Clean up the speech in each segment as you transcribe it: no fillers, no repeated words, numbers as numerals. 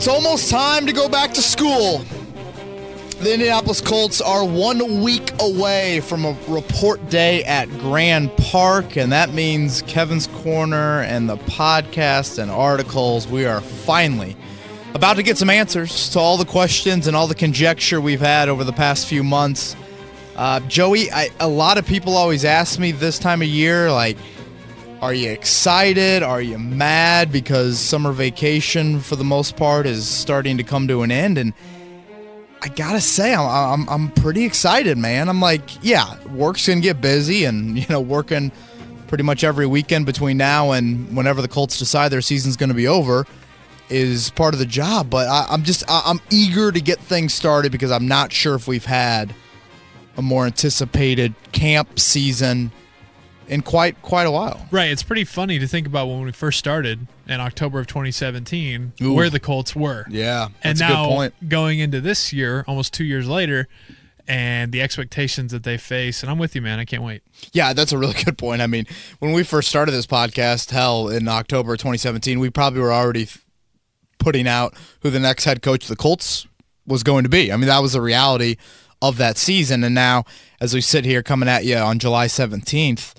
It's almost time to go back to school. The Indianapolis Colts are 1 week away from a report day at Grand Park, and that means Kevin's Corner and the podcast and articles, we are finally about to get some answers to all the questions and all the conjecture we've had over the past few months. Joey, a lot of people always ask me this time of year, like, are you excited? Are you mad? Because summer vacation, for the most part, is starting to come to an end. And I gotta say, I'm pretty excited, man. I'm like, yeah, work's gonna get busy, and working pretty much every weekend between now and whenever the Colts decide their season's gonna be over is part of the job. But I'm eager to get things started because I'm not sure if we've had a more anticipated camp season in quite a while. Right. It's pretty funny to think about when we first started in October of 2017, Ooh. Where the Colts were. Yeah, and that's now, a good point. Going into this year, almost 2 years later, and the expectations that they face, and I'm with you, man. I can't wait. Yeah, that's a really good point. I mean, when we first started this podcast, in October of 2017, we probably were already putting out who the next head coach of the Colts was going to be. I mean, that was the reality of that season. And now, as we sit here coming at you on July 17th,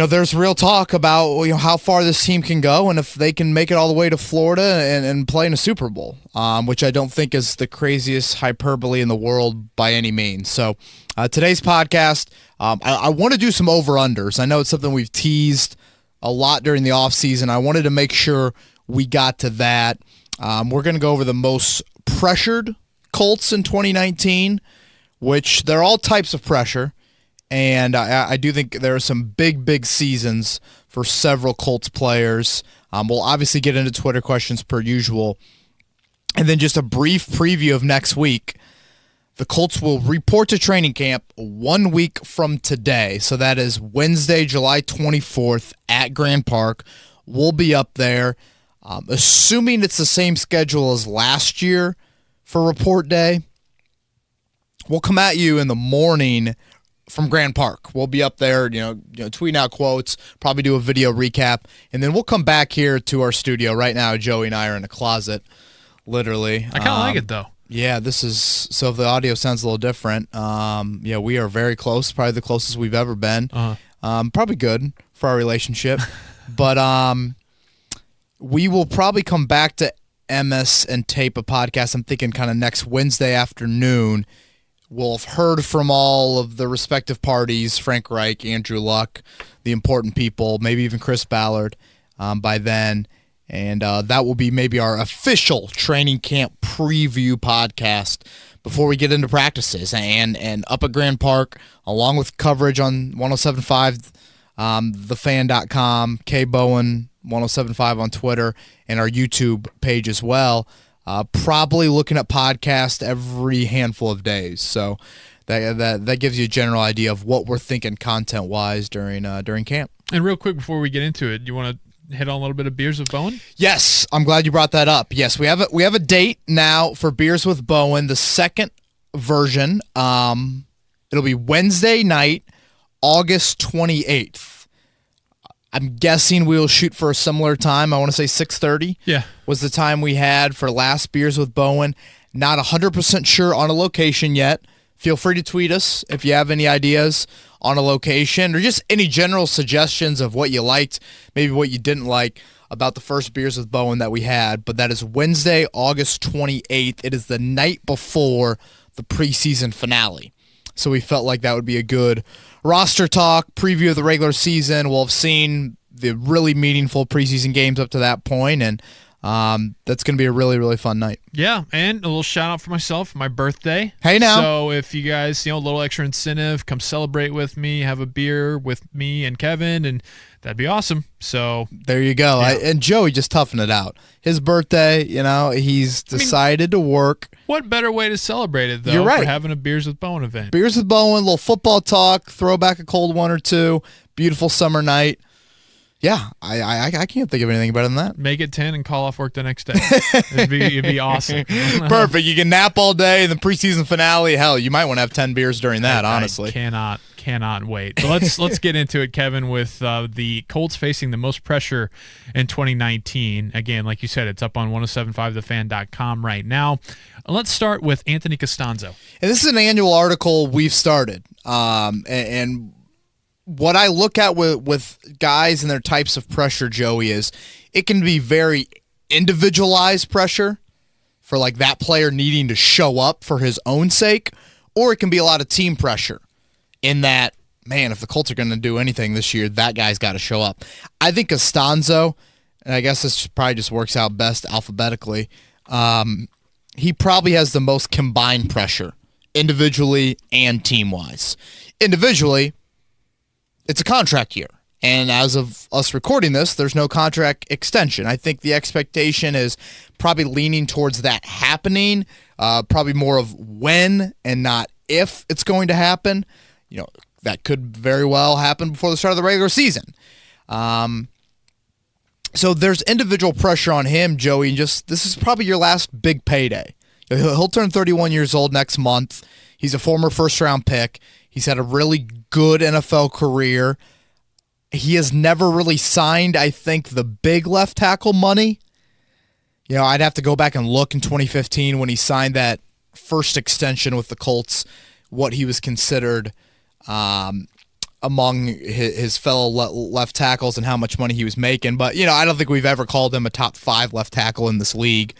there's real talk about how far this team can go and if they can make it all the way to Florida and play in a Super Bowl, which I don't think is the craziest hyperbole in the world by any means. So today's podcast, I want to do some over-unders. I know it's something we've teased a lot during the offseason. I wanted to make sure we got to that. We're going to go over the most pressured Colts in 2019, which they're all types of pressure. And I do think there are some big seasons for several Colts players. We'll obviously get into Twitter questions per usual. And then just a brief preview of next week. The Colts will report to training camp 1 week from today. So that is Wednesday, July 24th at Grand Park. We'll be up there. Assuming it's the same schedule as last year for report day, we'll come at you in the morning from Grand Park. We'll be up there, tweeting out quotes, probably do a video recap, and then we'll come back here to our studio. Right now, Joey and I are in a closet, literally. I kind of like it, though. Yeah, this is, so if the audio sounds a little different, we are very close, probably the closest we've ever been. Probably good for our relationship. But we will probably come back to MS and tape a podcast, I'm thinking kind of next Wednesday afternoon. We'll have heard from all of the respective parties, Frank Reich, Andrew Luck, the important people, maybe even Chris Ballard by then. And that will be maybe our official training camp preview podcast before we get into practices. And up at Grand Park, along with coverage on 107.5, thefan.com, Bowen 107.5 on Twitter, and our YouTube page as well. Probably looking at podcast every handful of days. So that gives you a general idea of what we're thinking content-wise during camp. And real quick before we get into it, you want to hit on a little bit of Beers with Bowen? Yes, I'm glad you brought that up. Yes, we have a date now for Beers with Bowen, the second version. It'll be Wednesday night, August 28th. I'm guessing we'll shoot for a similar time. I want to say 6:30. Yeah, was the time we had for last Beers with Bowen. Not 100% sure on a location yet. Feel free to tweet us if you have any ideas on a location or just any general suggestions of what you liked, maybe what you didn't like about the first Beers with Bowen that we had. But that is Wednesday, August 28th. It is the night before the preseason finale. So we felt like that would be a good roster talk, preview of the regular season. We'll have seen the really meaningful preseason games up to that point, and that's going to be a really, really fun night. Yeah, and a little shout-out for myself, my birthday. Hey, now. So if you guys, a little extra incentive, come celebrate with me, have a beer with me and Kevin, and that'd be awesome. So there you go. Yeah. And Joey just toughing it out. His birthday, he's decided to work. What better way to celebrate it, though, You're right. for having a Beers with Bowen event? Beers with Bowen, little football talk, throw back a cold one or two, beautiful summer night. Yeah, I can't think of anything better than that. Make it 10 and call off work the next day. It'd be awesome. Perfect. You can nap all day in the preseason finale. Hell, you might want to have 10 beers during that, honestly. I cannot wait. But let's get into it, Kevin, with the Colts facing the most pressure in 2019. Again, like you said, it's up on 1075thefan.com right now. Let's start with Anthony Castanzo. And this is an annual article we've started. And what I look at with guys and their types of pressure, Joey, is it can be very individualized pressure for like that player needing to show up for his own sake, or it can be a lot of team pressure in that, man, if the Colts are going to do anything this year, that guy's got to show up. I think Castanzo, and I guess this probably just works out best alphabetically, he probably has the most combined pressure, individually and team-wise. Individually, it's a contract year. And as of us recording this, there's no contract extension. I think the expectation is probably leaning towards that happening, probably more of when and not if it's going to happen. You know, that could very well happen before the start of the regular season. So there's individual pressure on him, Joey, and just this is probably your last big payday. He'll turn 31 years old next month. He's a former first-round pick. He's had a really good NFL career. He has never really signed, I think, the big left tackle money. You know, I'd have to go back and look in 2015 when he signed that first extension with the Colts, what he was considered among his fellow left tackles and how much money he was making. But, you know, I don't think we've ever called him a top 5 left tackle in this league,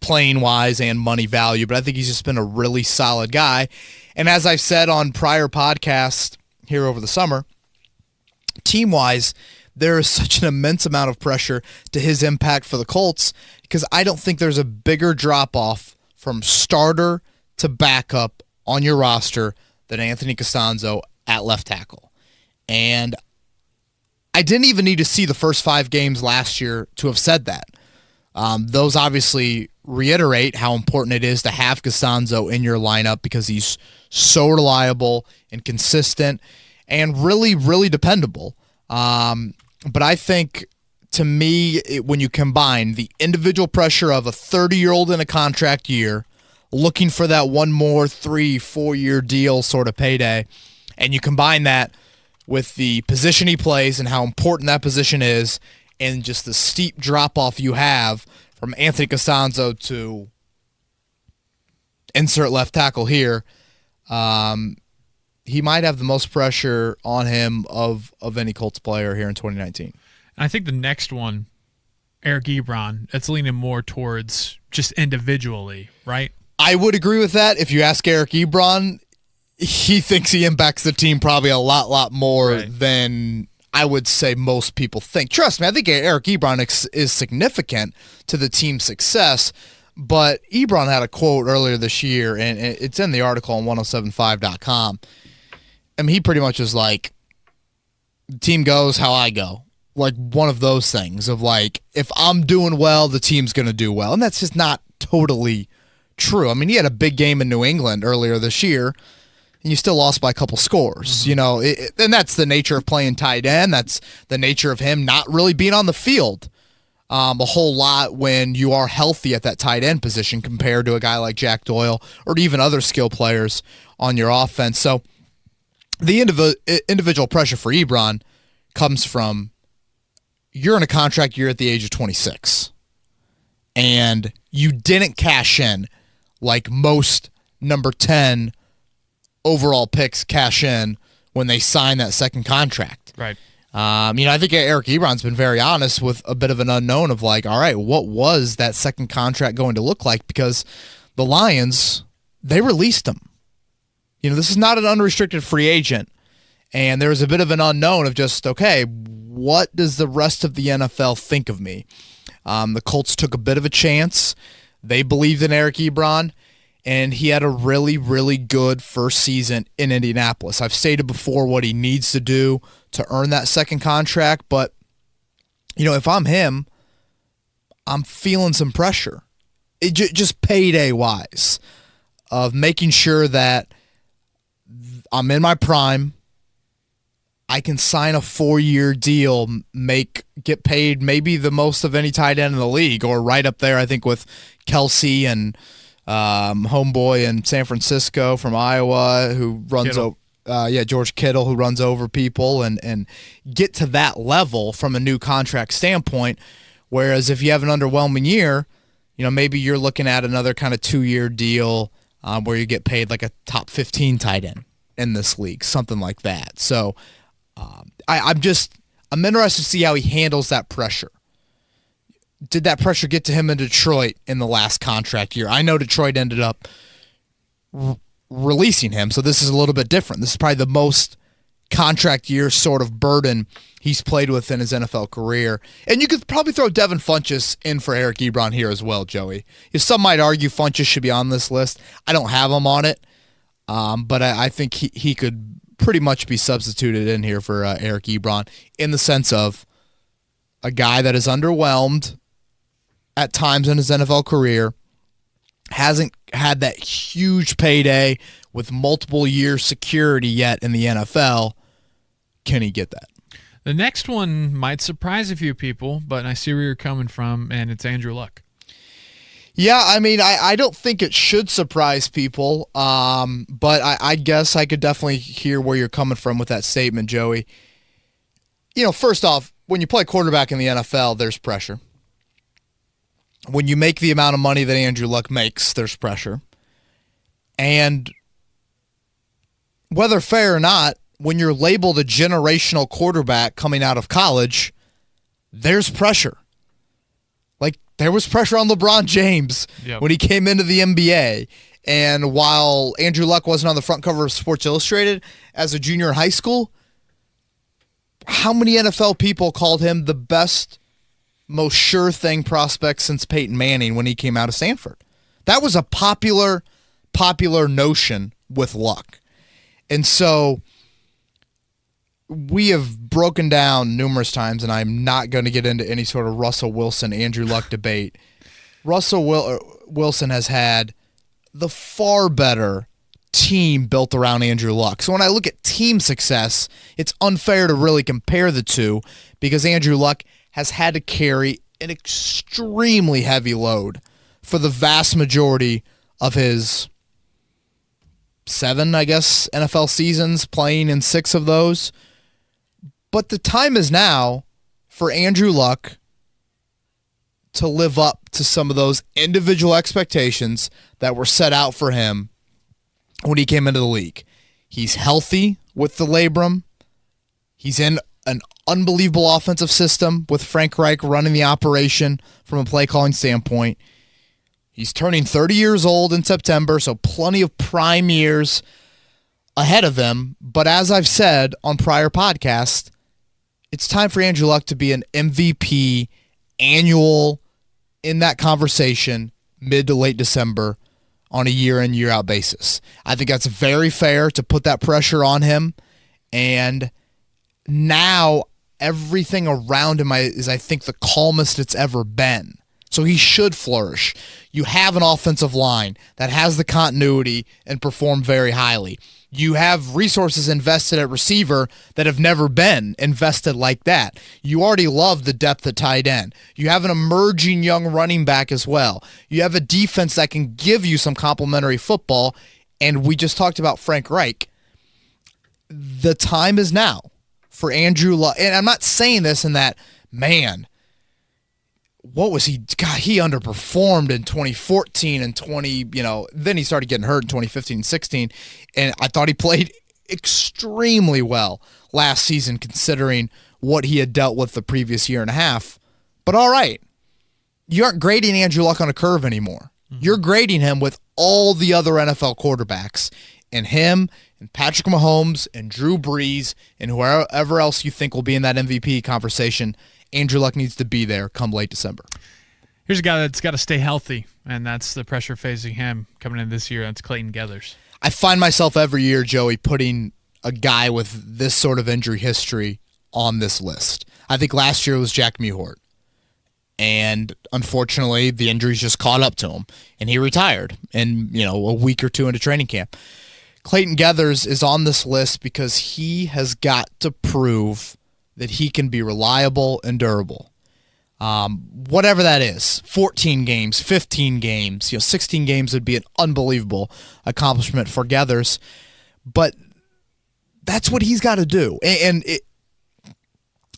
playing-wise and money value. But I think he's just been a really solid guy. And as I've said on prior podcasts here over the summer, team-wise, there is such an immense amount of pressure to his impact for the Colts because I don't think there's a bigger drop-off from starter to backup on your roster than Anthony Castanzo at left tackle. And I didn't even need to see the first 5 games last year to have said that. Those obviously reiterate how important it is to have Castanzo in your lineup because he's so reliable and consistent and really, really dependable. But I think, to me, when you combine the individual pressure of a 30-year-old in a contract year, looking for that one more 3-4 year deal sort of payday, and you combine that with the position he plays and how important that position is, and just the steep drop-off you have from Anthony Castanzo to insert left tackle here, he might have the most pressure on him of any Colts player here in 2019. I think the next one, Eric Ebron, it's leaning more towards just individually, right? I would agree with that. If you ask Eric Ebron, he thinks he impacts the team probably a lot more than I would say most people think. Trust me, I think Eric Ebron is significant to the team's success, but Ebron had a quote earlier this year, and it's in the article on 1075.com. I mean, he pretty much was like, the team goes how I go. Like one of those things of like, if I'm doing well, the team's going to do well. And that's just not totally true. I mean, he had a big game in New England earlier this year, and you still lost by a couple scores. Mm-hmm. You know, and that's the nature of playing tight end. That's the nature of him not really being on the field a whole lot when you are healthy at that tight end position compared to a guy like Jack Doyle or even other skill players on your offense. So the individual pressure for Ebron comes from you're in a contract year at the age of 26, and you didn't cash in like most number 10 overall picks cash in when they sign that second contract. Right. I think Eric Ebron's been very honest with a bit of an unknown of like, all right, what was that second contract going to look like? Because the Lions, they released him. You know, this is not an unrestricted free agent. And there was a bit of an unknown of just, okay, what does the rest of the NFL think of me? The Colts took a bit of a chance. They believed in Eric Ebron, and he had a really, really good first season in Indianapolis. I've stated before what he needs to do to earn that second contract, but, you know, if I'm him, I'm feeling some pressure. Just payday-wise of making sure that I'm in my prime, I can sign a 4-year deal, get paid maybe the most of any tight end in the league, or right up there, I think, with Kelsey and homeboy in San Francisco from Iowa who runs George Kittle, who runs over people and get to that level from a new contract standpoint. Whereas if you have an underwhelming year, maybe you're looking at another kind of 2-year deal where you get paid like a top 15 tight end in this league, something like that. So I'm interested to see how he handles that pressure. Did that pressure get to him in Detroit in the last contract year? I know Detroit ended up releasing him, so this is a little bit different. This is probably the most contract year sort of burden he's played with in his NFL career. And you could probably throw Devin Funchess in for Eric Ebron here as well, Joey. Some might argue Funchess should be on this list. I don't have him on it, but I think he could pretty much be substituted in here for Eric Ebron in the sense of a guy that is underwhelmed at times in his NFL career, hasn't had that huge payday with multiple year security yet in the NFL. Can he get that? The next one might surprise a few people, but I see where you're coming from, and it's Andrew Luck. Yeah, I mean, I don't think it should surprise people, but I guess I could definitely hear where you're coming from with that statement, Joey. First off, when you play quarterback in the NFL, there's pressure. When you make the amount of money that Andrew Luck makes, there's pressure. And whether fair or not, when you're labeled a generational quarterback coming out of college, there's pressure. Like, there was pressure on LeBron James when he came into the NBA. And while Andrew Luck wasn't on the front cover of Sports Illustrated as a junior in high school, how many NFL people called him the best, most sure thing prospect since Peyton Manning when he came out of Stanford? That was a popular notion with Luck. And so we have broken down numerous times, and I'm not going to get into any sort of Russell Wilson, Andrew Luck debate. Russell Wilson has had the far better team built around Andrew Luck. So when I look at team success, it's unfair to really compare the two because Andrew Luck has had to carry an extremely heavy load for the vast majority of his 7, I guess, NFL seasons, playing in 6 of those. But the time is now for Andrew Luck to live up to some of those individual expectations that were set out for him when he came into the league. He's healthy with the labrum. He's in an unbelievable offensive system with Frank Reich running the operation from a play calling standpoint. He's turning 30 years old in September, so plenty of prime years ahead of him. But as I've said on prior podcasts, it's time for Andrew Luck to be an MVP annual in that conversation mid to late December on a year-in, year-out basis. I think that's very fair to put that pressure on him. And now everything around him is, I think, the calmest it's ever been. So he should flourish. You have an offensive line that has the continuity and perform very highly. You have resources invested at receiver that have never been invested like that. You already love the depth at tight end. You have an emerging young running back as well. You have a defense that can give you some complementary football. And we just talked about Frank Reich. The time is now for Andrew Luck. And I'm not saying this in that, man, what was he? God, he underperformed in 2014 and then he started getting hurt in 2015 and 16. And I thought he played extremely well last season considering what he had dealt with the previous year and a half. But all right, you aren't grading Andrew Luck on a curve anymore. Mm-hmm. You're grading him with all the other NFL quarterbacks and him and Patrick Mahomes and Drew Brees and whoever else you think will be in that MVP conversation. Andrew Luck needs to be there come late December. Here's a guy that's got to stay healthy, and that's the pressure facing him coming in this year. That's Clayton Geathers. I find myself every year, Joey, putting a guy with this sort of injury history on this list. I think last year was Jack Mewhort. And unfortunately, the injuries just caught up to him, and he retired in a week or two into training camp. Clayton Geathers is on this list because he has got to prove that he can be reliable and durable. Whatever that is, 14 games, 15 games, 16 games would be an unbelievable accomplishment for Geathers. But that's what he's got to do.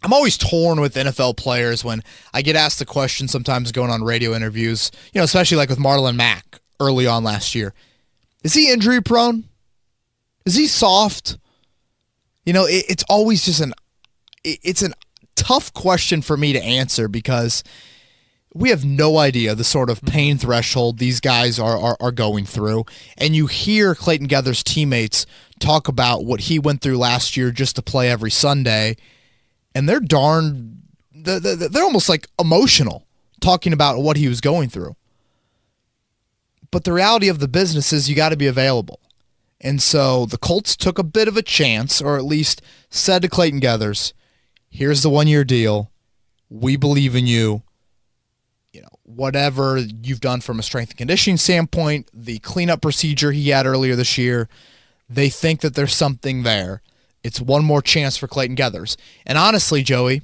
I'm always torn with NFL players when I get asked the question sometimes going on radio interviews, especially like with Marlon Mack early on last year. Is he injury prone? Is he soft? It's always just it's a tough question for me to answer because we have no idea the sort of pain threshold these guys are going through. And you hear Clayton Geathers' teammates talk about what he went through last year just to play every Sunday. And they're almost like emotional talking about what he was going through. But the reality of the business is you got to be available. And so the Colts took a bit of a chance, or at least said to Clayton Geathers, here's the 1-year deal. We believe in you. Whatever you've done from a strength and conditioning standpoint, the cleanup procedure he had earlier this year, they think that there's something there. It's one more chance for Clayton Geathers. And honestly, Joey,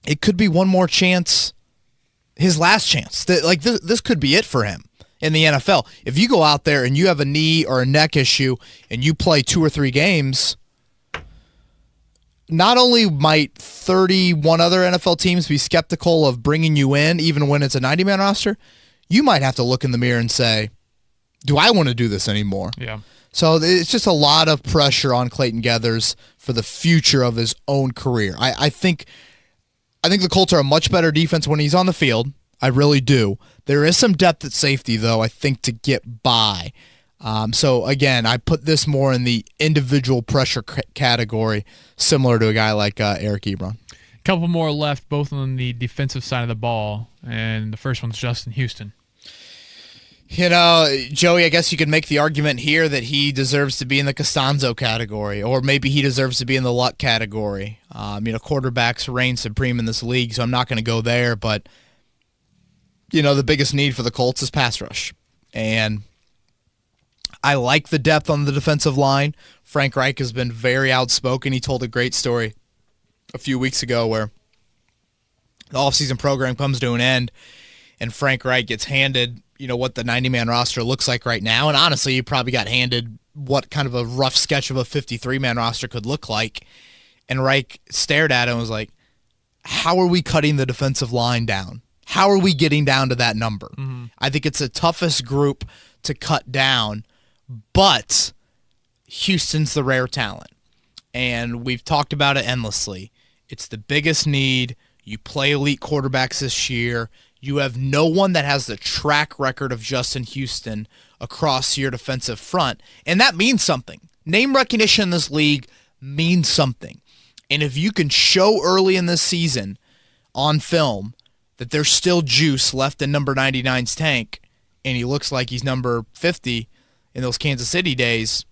it could be one more chance, his last chance. This could be it for him in the NFL. If you go out there and you have a knee or a neck issue and you play 2 or 3 games, not only might 31 other NFL teams be skeptical of bringing you in, even when it's a 90-man roster, you might have to look in the mirror and say, do I want to do this anymore? Yeah. So it's just a lot of pressure on Clayton Geathers for the future of his own career. I think the Colts are a much better defense when he's on the field. I really do. There is some depth at safety, though, I think, to get by. So, again, I put this more in the individual pressure category, similar to a guy like Eric Ebron. A couple more left, both on the defensive side of the ball, and the first one's Justin Houston. Joey, I guess you could make the argument here that he deserves to be in the Castanzo category, or maybe he deserves to be in the Luck category. Quarterbacks reign supreme in this league, so I'm not going to go there, but, the biggest need for the Colts is pass rush. And I like the depth on the defensive line. Frank Reich has been very outspoken. He told a great story a few weeks ago where the offseason program comes to an end, and Frank Reich gets handed what the 90-man roster looks like right now. And honestly, you probably got handed what kind of a rough sketch of a 53-man roster could look like. And Reich stared at it and was like, how are we cutting the defensive line down? How are we getting down to that number? Mm-hmm. I think it's the toughest group to cut down, but Houston's the rare talent. And we've talked about it endlessly. It's the biggest need. You play elite quarterbacks this year. You have no one that has the track record of Justin Houston across your defensive front, and that means something. Name recognition in this league means something. And if you can show early in this season on film that there's still juice left in number 99's tank, and he looks like he's number 50 in those Kansas City days,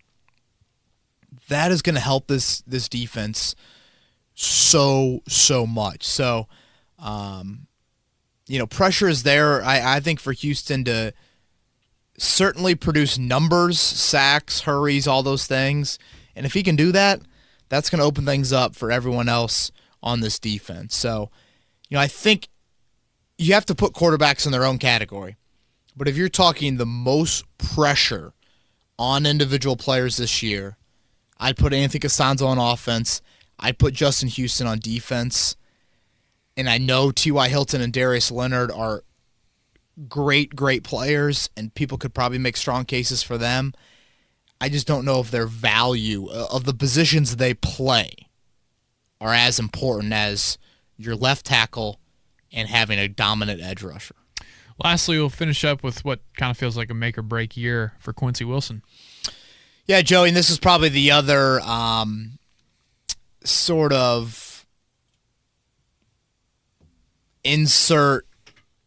that is going to help this defense so much. So, pressure is there, I think, for Houston to certainly produce numbers, sacks, hurries, all those things. And if he can do that, that's going to open things up for everyone else on this defense. So, I think you have to put quarterbacks in their own category. But if you're talking the most pressure on individual players this year, I'd put Anthony Castanzo on offense. I'd put Justin Houston on defense. And I know T.Y. Hilton and Darius Leonard are great players, and people could probably make strong cases for them. I just don't know if their value of the positions they play are as important as your left tackle and having a dominant edge rusher. Lastly, we'll finish up with what kind of feels like a make-or-break year for Quincy Wilson. Yeah, Joey, and this is probably the other sort of insert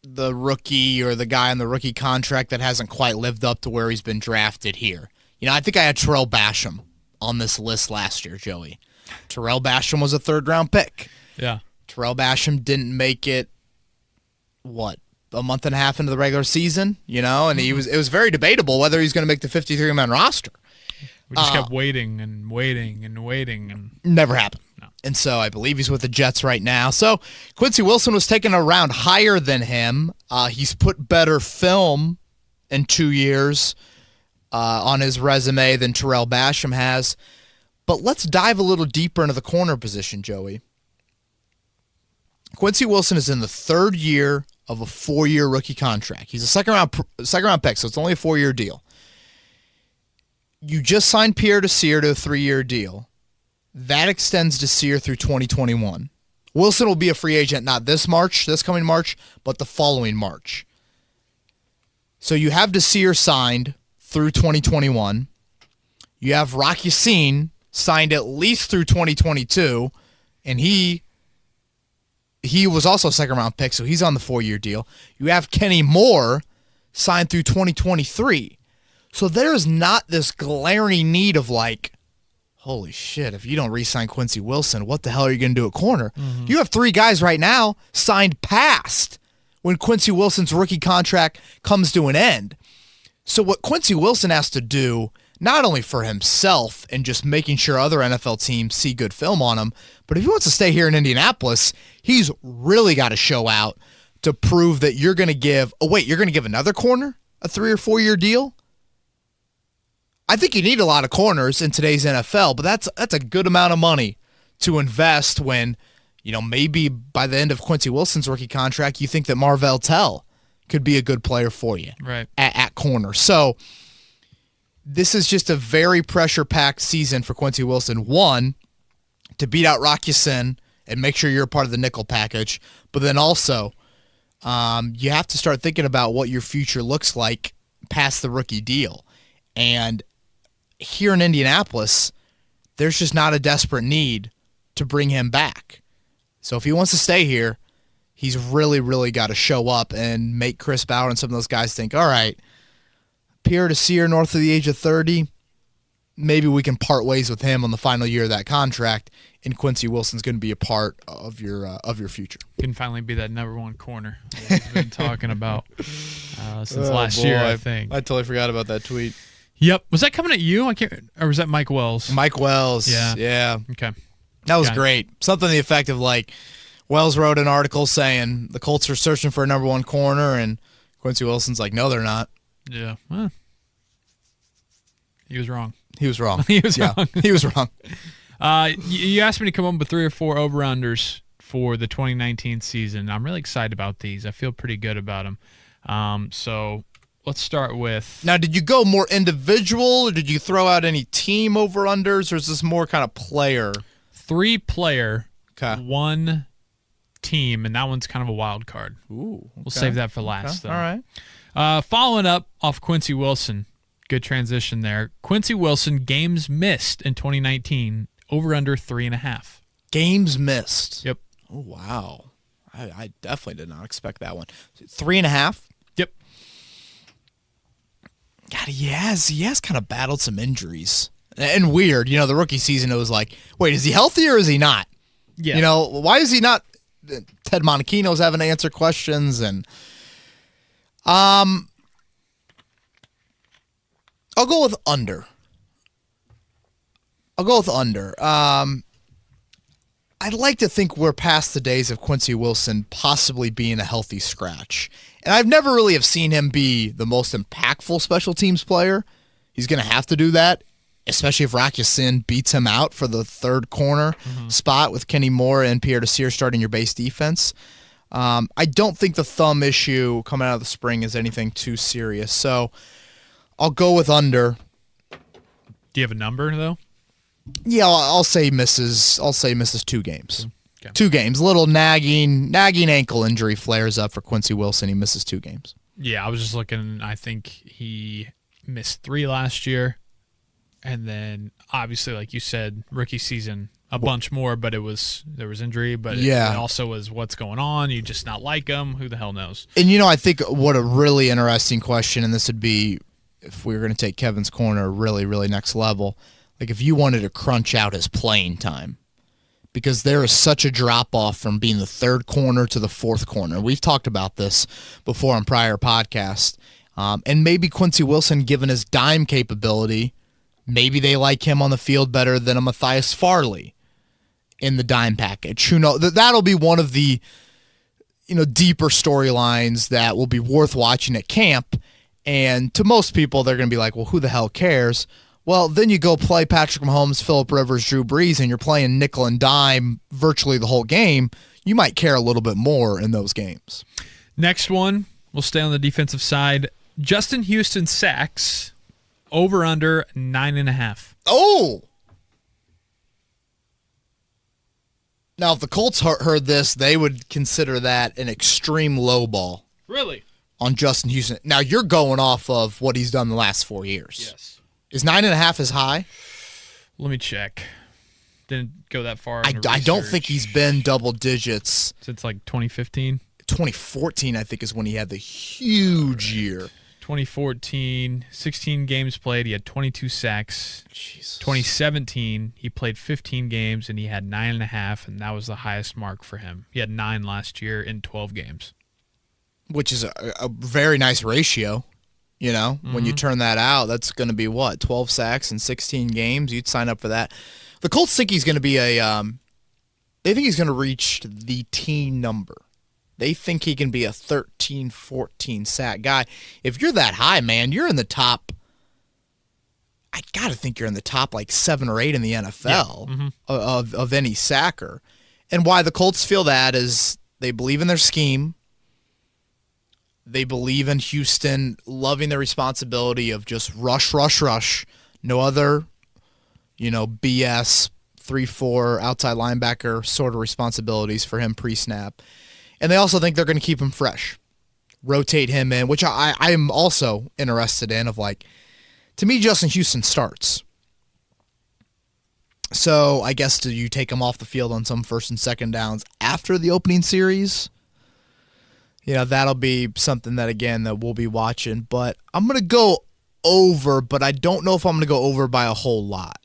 the rookie or the guy on the rookie contract that hasn't quite lived up to where he's been drafted here. I think I had Terrell Basham on this list last year, Joey. Terrell Basham was a third-round pick. Yeah. Terrell Basham didn't make it, a month and a half into the regular season, and it was very debatable whether he's going to make the 53-man roster. We just kept waiting and waiting and waiting. And never happened. No. And so I believe he's with the Jets right now. So Quincy Wilson was taken a round higher than him. He's put better film in 2 years on his resume than Terrell Basham has. But let's dive a little deeper into the corner position, Joey. Quincy Wilson is in the third year of a 4-year rookie contract. He's a second round pick, so it's only a 4-year deal. You just signed Pierre Desir to a 3-year deal. That extends Desir through 2021. Wilson will be a free agent not this coming March, but the following March. So you have Desir signed through 2021. You have Rock Ya-Sin signed at least through 2022, and he was also a second-round pick, so he's on the 4-year deal. You have Kenny Moore signed through 2023. So there is not this glaring need of like, holy shit, if you don't re-sign Quincy Wilson, what the hell are you going to do at corner? Mm-hmm. You have 3 guys right now signed past when Quincy Wilson's rookie contract comes to an end. So what Quincy Wilson has to do, not only for himself and just making sure other NFL teams see good film on him, but if he wants to stay here in Indianapolis, he's really got to show out to prove that you're going to give another corner a 3 or 4 year deal? I think you need a lot of corners in today's NFL, but that's a good amount of money to invest when, maybe by the end of Quincy Wilson's rookie contract, you think that Marvell Tell could be a good player for you at corner. So this is just a very pressure-packed season for Quincy Wilson. One, to beat out Rock Ya-Sin and make sure you're a part of the nickel package, but then also you have to start thinking about what your future looks like past the rookie deal. And here in Indianapolis, there's just not a desperate need to bring him back. So if he wants to stay here, he's really, really got to show up and make Chris Bauer and some of those guys think, all right, Pierre Desir north of the age of 30, maybe we can part ways with him on the final year of that contract, and Quincy Wilson's going to be a part of your future. Can finally be that number 1 corner that he's been talking about since last year, I think. I totally forgot about that tweet. Yep. Was that coming at you? Or was that Mike Wells? Mike Wells. Yeah. Okay. That was great. Something to the effect of like, Wells wrote an article saying the Colts are searching for a number 1 corner, and Quincy Wilson's like, no, they're not. Yeah. Well, he was wrong. He was wrong. He was wrong. He was wrong. You asked me to come up with 3 or 4 over-unders for the 2019 season. I'm really excited about these. I feel pretty good about them. So let's start with... Now, did you go more individual, or did you throw out any team over-unders, or is this more kind of player? 3 player, 1 team, and that one's kind of a wild card. Ooh, okay. We'll save that for last, though. All right. Following up off Quincy Wilson, good transition there. Quincy Wilson, games missed in 2019, over under 3.5. Games missed? Yep. Oh, wow. I definitely did not expect that one. 3.5? Yep. God, he has kind of battled some injuries. And weird, the rookie season, it was like, wait, is he healthy or is he not? Yeah. Why is he not? Ted Monachino's having to answer questions, and I'll go with under. I'd like to think we're past the days of Quincy Wilson possibly being a healthy scratch. And I've never really have seen him be the most impactful special teams player. He's going to have to do that, especially if Rock Ya-Sin beats him out for the third corner spot with Kenny Moore and Pierre Desir starting your base defense. I don't think the thumb issue coming out of the spring is anything too serious. So I'll go with under. Do you have a number, though? Yeah, I'll say misses 2 games. Okay. 2 games. Little nagging ankle injury flares up for Quincy Wilson. He misses 2 games. Yeah, I was just looking. I think he missed 3 last year. And then, obviously, like you said, rookie season, a bunch more, but there was injury. But it also was what's going on. You just not like him. Who the hell knows? And, I think what a really interesting question, and this would be if we were going to take Kevin's corner really, really next level, like if you wanted to crunch out his playing time, because there is such a drop-off from being the third corner to the fourth corner. We've talked about this before on prior podcasts. And maybe Quincy Wilson, given his dime capability, maybe they like him on the field better than a Matthias Farley in the dime package. Who knows? That'll be one of the deeper storylines that will be worth watching at camp. And to most people, they're going to be like, well, who the hell cares? Well, then you go play Patrick Mahomes, Phillip Rivers, Drew Brees, and you're playing nickel and dime virtually the whole game. You might care a little bit more in those games. Next one, we'll stay on the defensive side. Justin Houston sacks, over under 9.5. Oh! Now, if the Colts heard this, they would consider that an extreme low ball. Really? On Justin Houston. Now, you're going off of what he's done the last 4 years. Yes. Is 9.5 as high? Let me check. Didn't go that far. I don't think he's been double digits. Since like 2015? 2014, I think, is when he had the huge year. 2014, 16 games played. He had 22 sacks. Jesus. 2017, he played 15 games, and he had 9.5, and that was the highest mark for him. He had 9 last year in 12 games. Which is a very nice ratio. You know, when you turn that out, that's going to be what, 12 sacks in 16 games? You'd sign up for that. The Colts think he's going to be they think he's going to reach the teen number. They think he can be a 13, 14 sack guy. If you're that high, man, you're in the top. I got to think you're in the top like 7 or 8 in the NFL of any sacker. And why the Colts feel that is they believe in their scheme. They believe in Houston loving the responsibility of just rush. No other, BS 3-4 outside linebacker sort of responsibilities for him pre-snap. And they also think they're going to keep him fresh, rotate him in, which I am also interested in of like, to me, Justin Houston starts. So I guess do you take him off the field on some first and second downs after the opening series? That'll be something that, again, that we'll be watching. But I'm going to go over, but I don't know if I'm going to go over by a whole lot.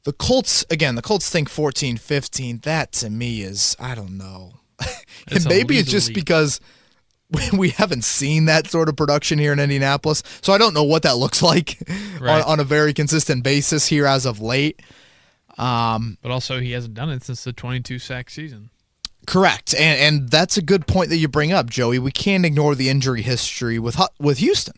The Colts think 14, 15. That, to me, is, I don't know. And maybe it's just because we haven't seen that sort of production here in Indianapolis. So I don't know what that looks like on a very consistent basis here as of late. But also, he hasn't done it since the 22-sack season. Correct, and that's a good point that you bring up, Joey. We can't ignore the injury history with Houston.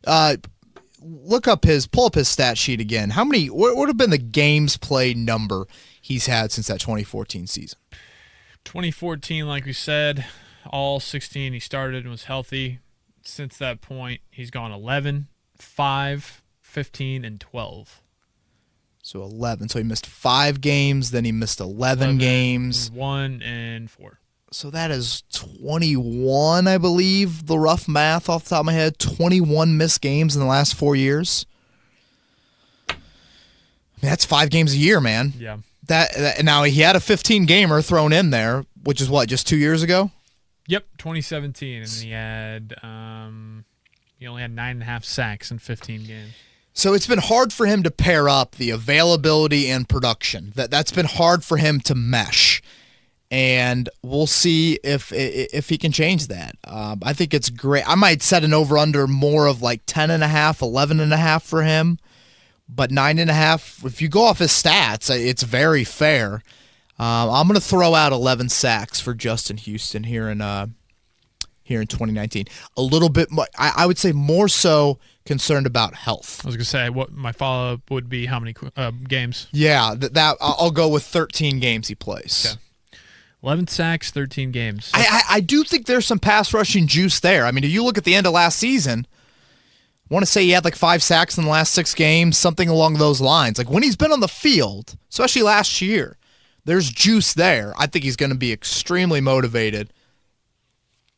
Pull up his stat sheet again. What would have been the games played number he's had since that 2014 season? 2014, like we said, all 16 he started and was healthy. Since that point, he's gone 11, 5, 15, and 12. So 11. So he missed 5 games, then he missed 11 games. 1 and 4. So that is 21, I believe, the rough math off the top of my head. 21 missed games in the last 4 years. I mean, that's 5 games a year, man. Yeah. That now, he had a 15-gamer thrown in there, which is what, just 2 years ago? Yep, 2017. And he only had 9.5 sacks in 15 games. So it's been hard for him to pair up the availability and production. That's been hard for him to mesh. And we'll see if he can change that. I think it's great. I might set an over-under more of like 10.5, 11.5 for him. But 9.5, if you go off his stats, it's very fair. I'm going to throw out 11 sacks for Justin Houston here in 2019. A little bit more, I would say more so concerned about health. I was going to say, what my follow-up would be how many games? Yeah, that I'll go with 13 games he plays. Okay. 11 sacks, 13 games. I do think there's some pass rushing juice there. I mean, if you look at the end of last season, I want to say he had like 5 sacks in the last 6 games, something along those lines. Like when he's been on the field, especially last year, there's juice there. I think he's going to be extremely motivated.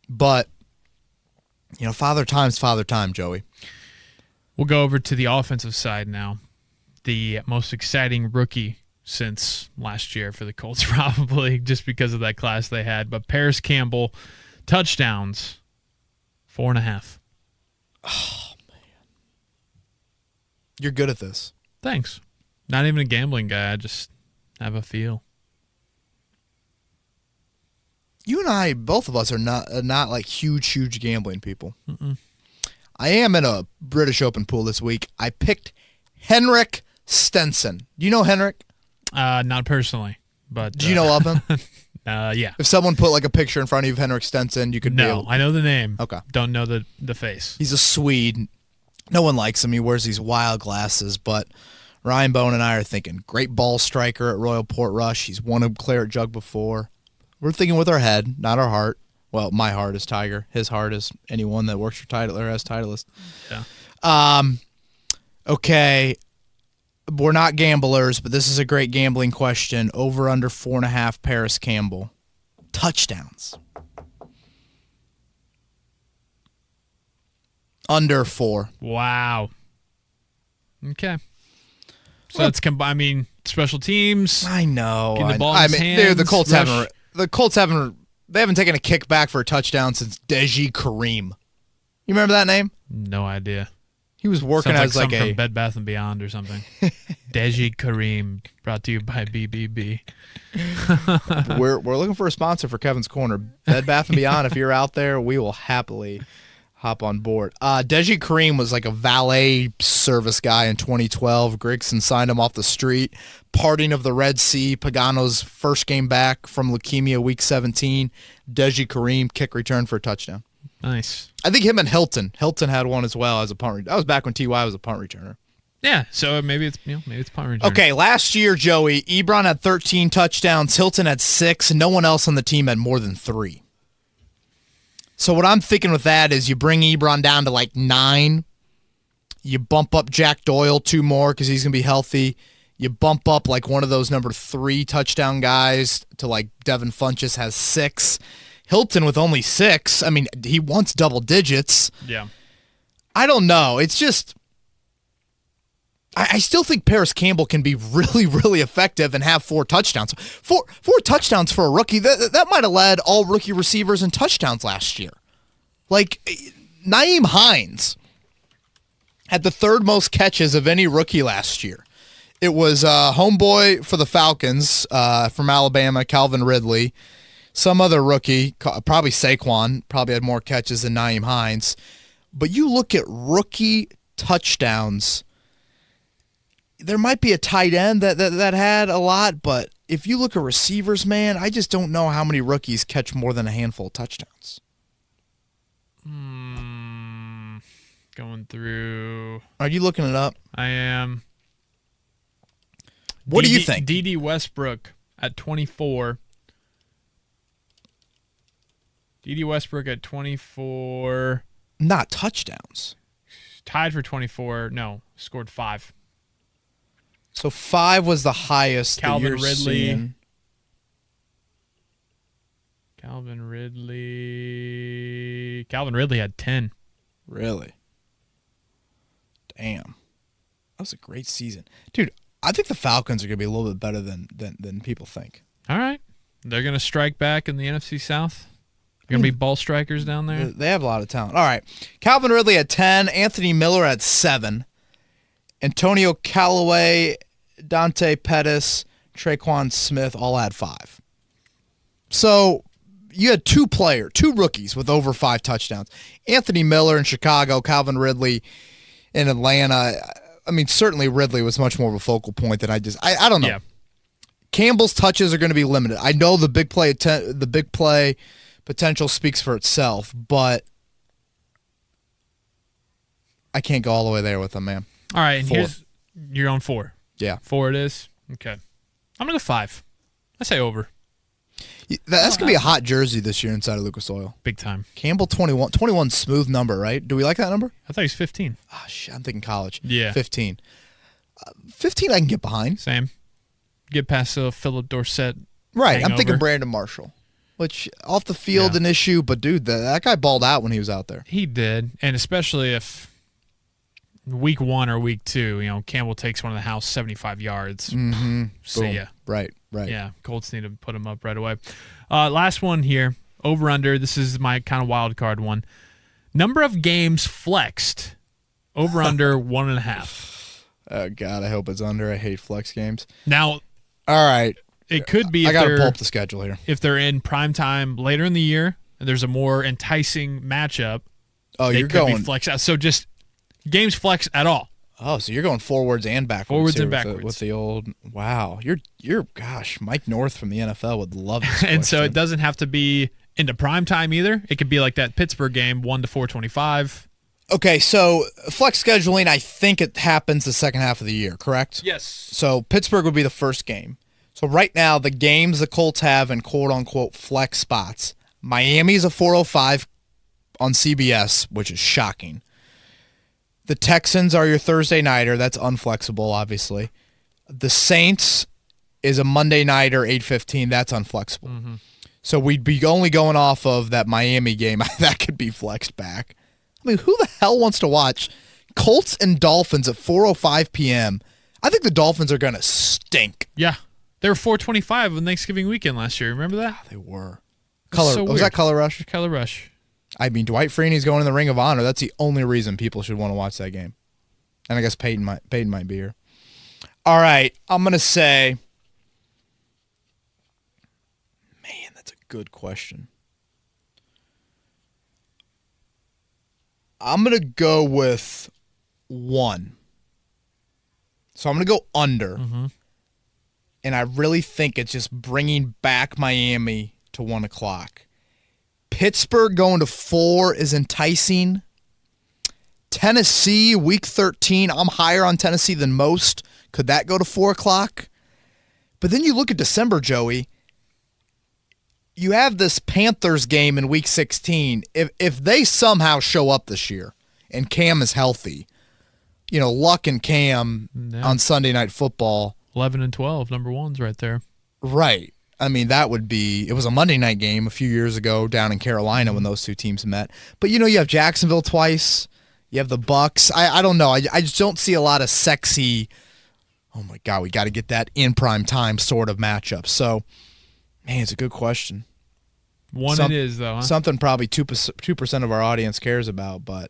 But, father time's father time, Joey. We'll go over to the offensive side now. The most exciting rookie since last year for the Colts, probably, just because of that class they had. But Paris Campbell, touchdowns, 4.5. Oh, man. You're good at this. Thanks. Not even a gambling guy. I just have a feel. You and I, both of us, are not like huge gambling people. Mm-mm. I am in a British Open pool this week. I picked Henrik Stenson. Do you know Henrik? Not personally, but do you know of him? Yeah. If someone put like a picture in front of you of Henrik Stenson, you could. No, I know the name. Okay. Don't know the face. He's a Swede. No one likes him. He wears these wild glasses, but Ryan Bowen and I are thinking great ball striker at Royal Port Rush. He's won a claret jug before. We're thinking with our head, not our heart. Well, my heart is Tiger. His heart is anyone that works for title or has Titleist. Yeah. Okay. We're not gamblers, but this is a great gambling question. Over under 4.5 Paris Campbell. Touchdowns. Under 4. Wow. Okay. So it's special teams. I know. Getting the ball in his hands, dude, the Colts rush. haven't taken a kickback for a touchdown since Deji Kareem. You remember that name? No idea. He was working Sounds as like like from a Bed Bath & Beyond or something. Deji Kareem, brought to you by BBB. we're looking for a sponsor for Kevin's Corner. Bed Bath & Beyond, if you're out there, we will happily hop on board. Deji Kareem was like a valet service guy in 2012. Grigson signed him off the street. Parting of the Red Sea. Pagano's first game back from leukemia week 17. Deji Kareem, kick return for a touchdown. Nice. I think him and Hilton. Hilton had one as well as a punt returner. That was back when T.Y. was a punt returner. Yeah, so maybe it's punt return. Okay, last year, Joey, Ebron had 13 touchdowns. Hilton had 6. No one else on the team had more than 3. So what I'm thinking with that is you bring Ebron down to like 9. You bump up Jack Doyle 2 more because he's going to be healthy. You bump up like one of those number 3 touchdown guys to like Devin Funchess has 6. Hilton with only 6. I mean, he wants double digits. Yeah. I don't know. It's just I still think Paris Campbell can be really, really effective and have 4 touchdowns. Four touchdowns for a rookie. That might have led all rookie receivers in touchdowns last year. Like, Nyheim Hines had the 3rd most catches of any rookie last year. It was homeboy for the Falcons from Alabama, Calvin Ridley. Some other rookie, probably Saquon, probably had more catches than Nyheim Hines. But you look at rookie touchdowns, there might be a tight end that had a lot, but if you look at receivers, man, I just don't know how many rookies catch more than a handful of touchdowns. Going through. Are you looking it up? I am. What do you think? D.D. Westbrook at 24. D.D. Westbrook at 24. Not touchdowns. Tied for 24. No, scored 5. So 5 was the highest. Calvin that you're Ridley. Seeing. Calvin Ridley had 10. Really? Damn. That was a great season. Dude, I think the Falcons are going to be a little bit better than people think. All right. They're going to strike back in the NFC South. Going to be ball strikers down there. They have a lot of talent. All right. Calvin Ridley at 10. Anthony Miller at 7. Antonio Callaway, Dante Pettis, Traquan Smith all had 5. So you had 2 rookies with over 5 touchdowns. Anthony Miller in Chicago, Calvin Ridley in Atlanta. I mean, certainly Ridley was much more of a focal point than I don't know. Yeah. Campbell's touches are going to be limited. I know the big play potential speaks for itself, but I can't go all the way there with him, man. All right, and 4. You're on 4. Yeah. 4 it is? Okay. I'm going to go 5. I say over. That's going to be a hot jersey this year inside of Lucas Oil. Big time. Campbell 21. 21 smooth number, right? Do we like that number? I thought he was 15. Oh, shit. I'm thinking college. Yeah. 15. 15 I can get behind. Same. Get past Philip Dorsett. Right. hangover. I'm thinking Brandon Marshall, which off the field an issue, but dude, that guy balled out when he was out there. He did, and especially if week 1 or week 2, Campbell takes one of the house 75 yards. Mm-hmm. See Boom. ya. Right. Yeah, Colts need to put him up right away. Last one here, over under. This is my kind of wild card one. Number of games flexed, over under 1.5. Oh God, I hope it's under. I hate flex games. Now, all right, it could be. I got to pull up the schedule here. If they're in prime time later in the year, and there's a more enticing matchup. Oh, you're going flex out. So just games flex at all. Oh, so you're going forwards and backwards. Forwards here and backwards with the old. Wow, you're gosh, Mike North from the NFL would love this. And so question. it doesn't have to be into prime time either. It could be like that Pittsburgh game, 1 to 425. Okay, so flex scheduling, I think it happens the second half of the year, correct? Yes. So Pittsburgh would be the first game. So right now, the games the Colts have in quote-unquote flex spots, Miami's a 4:05 on CBS, which is shocking. The Texans are your Thursday nighter. That's unflexible, obviously. The Saints is a Monday nighter, 8:15. That's unflexible. Mm-hmm. So we'd be only going off of that Miami game. That could be flexed back. I mean, who the hell wants to watch Colts and Dolphins at 4:05 p.m.? I think the Dolphins are going to stink. Yeah. They were 425 on Thanksgiving weekend last year. Remember that? They were. Was that Color Rush? Color Rush. I mean, Dwight Freeney's going in the Ring of Honor. That's the only reason people should want to watch that game. And I guess Peyton might be here. All right, I'm going to say, man, that's a good question. I'm going to go with 1. So I'm going to go under. Mm-hmm. And I really think it's just bringing back Miami to 1 o'clock. Pittsburgh going to 4 is enticing. Tennessee, week 13. I'm higher on Tennessee than most. Could that go to 4 o'clock? But then you look at December, Joey. You have this Panthers game in week 16. If they somehow show up this year and Cam is healthy, Luck and Cam on Sunday Night Football. 11 and 12, number ones right there. Right. I mean, it was a Monday night game a few years ago down in Carolina when those two teams met. But, you have Jacksonville twice. You have the Bucks. I don't know. I just don't see a lot of sexy, oh, my God, we got to get that in prime time sort of matchup. So, man, it's a good question. It is, though. Huh? Something probably 2% of our audience cares about, but.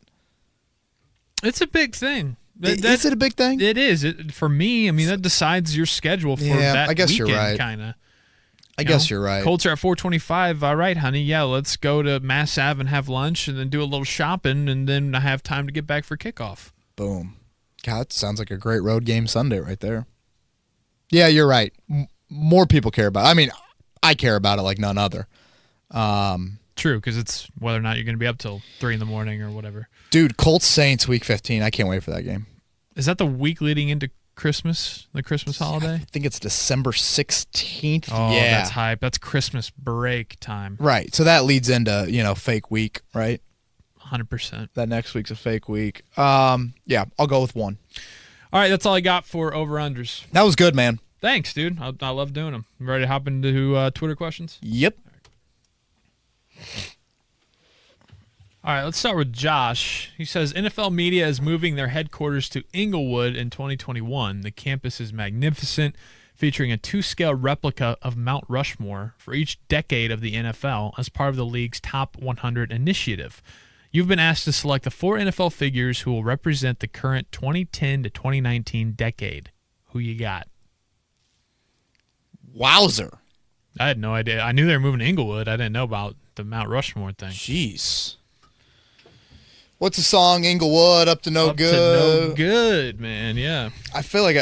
It's a big thing. Is it a big thing? It is. For me, I mean, that decides your schedule for that I guess weekend, you're right. kind of. I guess you're right. Colts are at 425. All right, honey. Yeah, let's go to Mass Ave and have lunch and then do a little shopping and then I have time to get back for kickoff. Boom. God, sounds like a great road game Sunday right there. Yeah, you're right. More people care about it. I mean, I care about it like none other. True, because it's whether or not you're going to be up till 3 in the morning or whatever. Dude, Colts Saints week 15. I can't wait for that game. Is that the week leading into Christmas, the Christmas holiday? I think it's December 16th. Oh, yeah. That's hype. That's Christmas break time. Right. So that leads into, fake week, right? 100%. That next week's a fake week. Yeah, I'll go with 1. All right, that's all I got for over-unders. That was good, man. Thanks, dude. I love doing them. Ready to hop into Twitter questions? Yep. All right, let's start with Josh. He says, NFL media is moving their headquarters to Inglewood in 2021. The campus is magnificent, featuring a 2-scale replica of Mount Rushmore for each decade of the NFL as part of the league's Top 100 initiative. You've been asked to select the 4 NFL figures who will represent the current 2010 to 2019 decade. Who you got? Wowzer. I had no idea. I knew they were moving to Inglewood. I didn't know about the Mount Rushmore thing. Jeez. What's the song? Inglewood, Up to No Good. To no good, man. Yeah. I feel like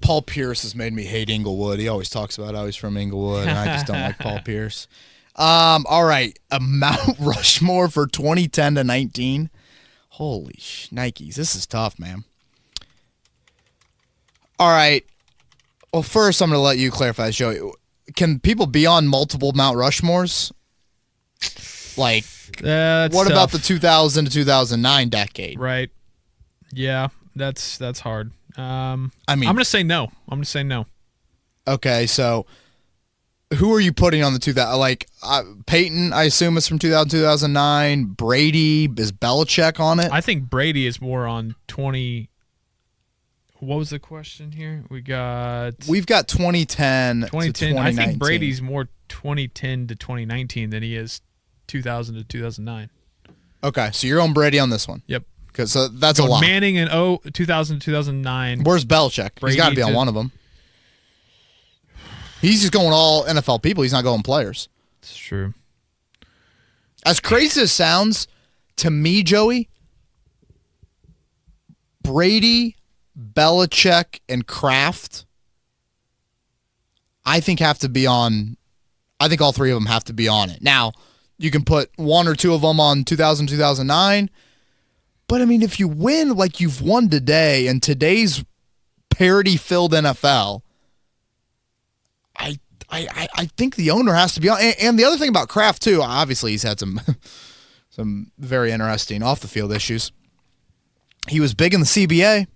Paul Pierce has made me hate Inglewood. He always talks about how he's from Inglewood, and I just don't like Paul Pierce. All right. A Mount Rushmore for 2010 to 19. Holy Nikes. This is tough, man. All right. Well, first, I'm going to let you clarify this, Joey. Can people be on multiple Mount Rushmores? Like, what about the 2000 to 2009 decade? Right. Yeah, that's hard. I mean, I'm going to say no. Okay, so who are you putting on the 2000? Like, Peyton, I assume, is from 2000 2009. Brady, is Belichick on it? I think Brady is more on 20. What was the question here? We've got 2010 to 2019. I think Brady's more 2010 to 2019 than he is 2000 to 2009. Okay, so you're on Brady on this one. Yep. Because that's a lot. Manning in 2000 to 2009. Where's Belichick? He's got to be on one of them. He's just going all NFL people. He's not going players. It's true. As crazy as it sounds, to me, Joey, Brady, Belichick, and Kraft, I think have to be on. I think all 3 of them have to be on it. Now, you can put 1 or 2 of them on 2000, 2009. But, I mean, if you win like you've won today in today's parity-filled NFL, I think the owner has to be on. And the other thing about Kraft, too, obviously he's had some very interesting off-the-field issues. He was big in the CBA,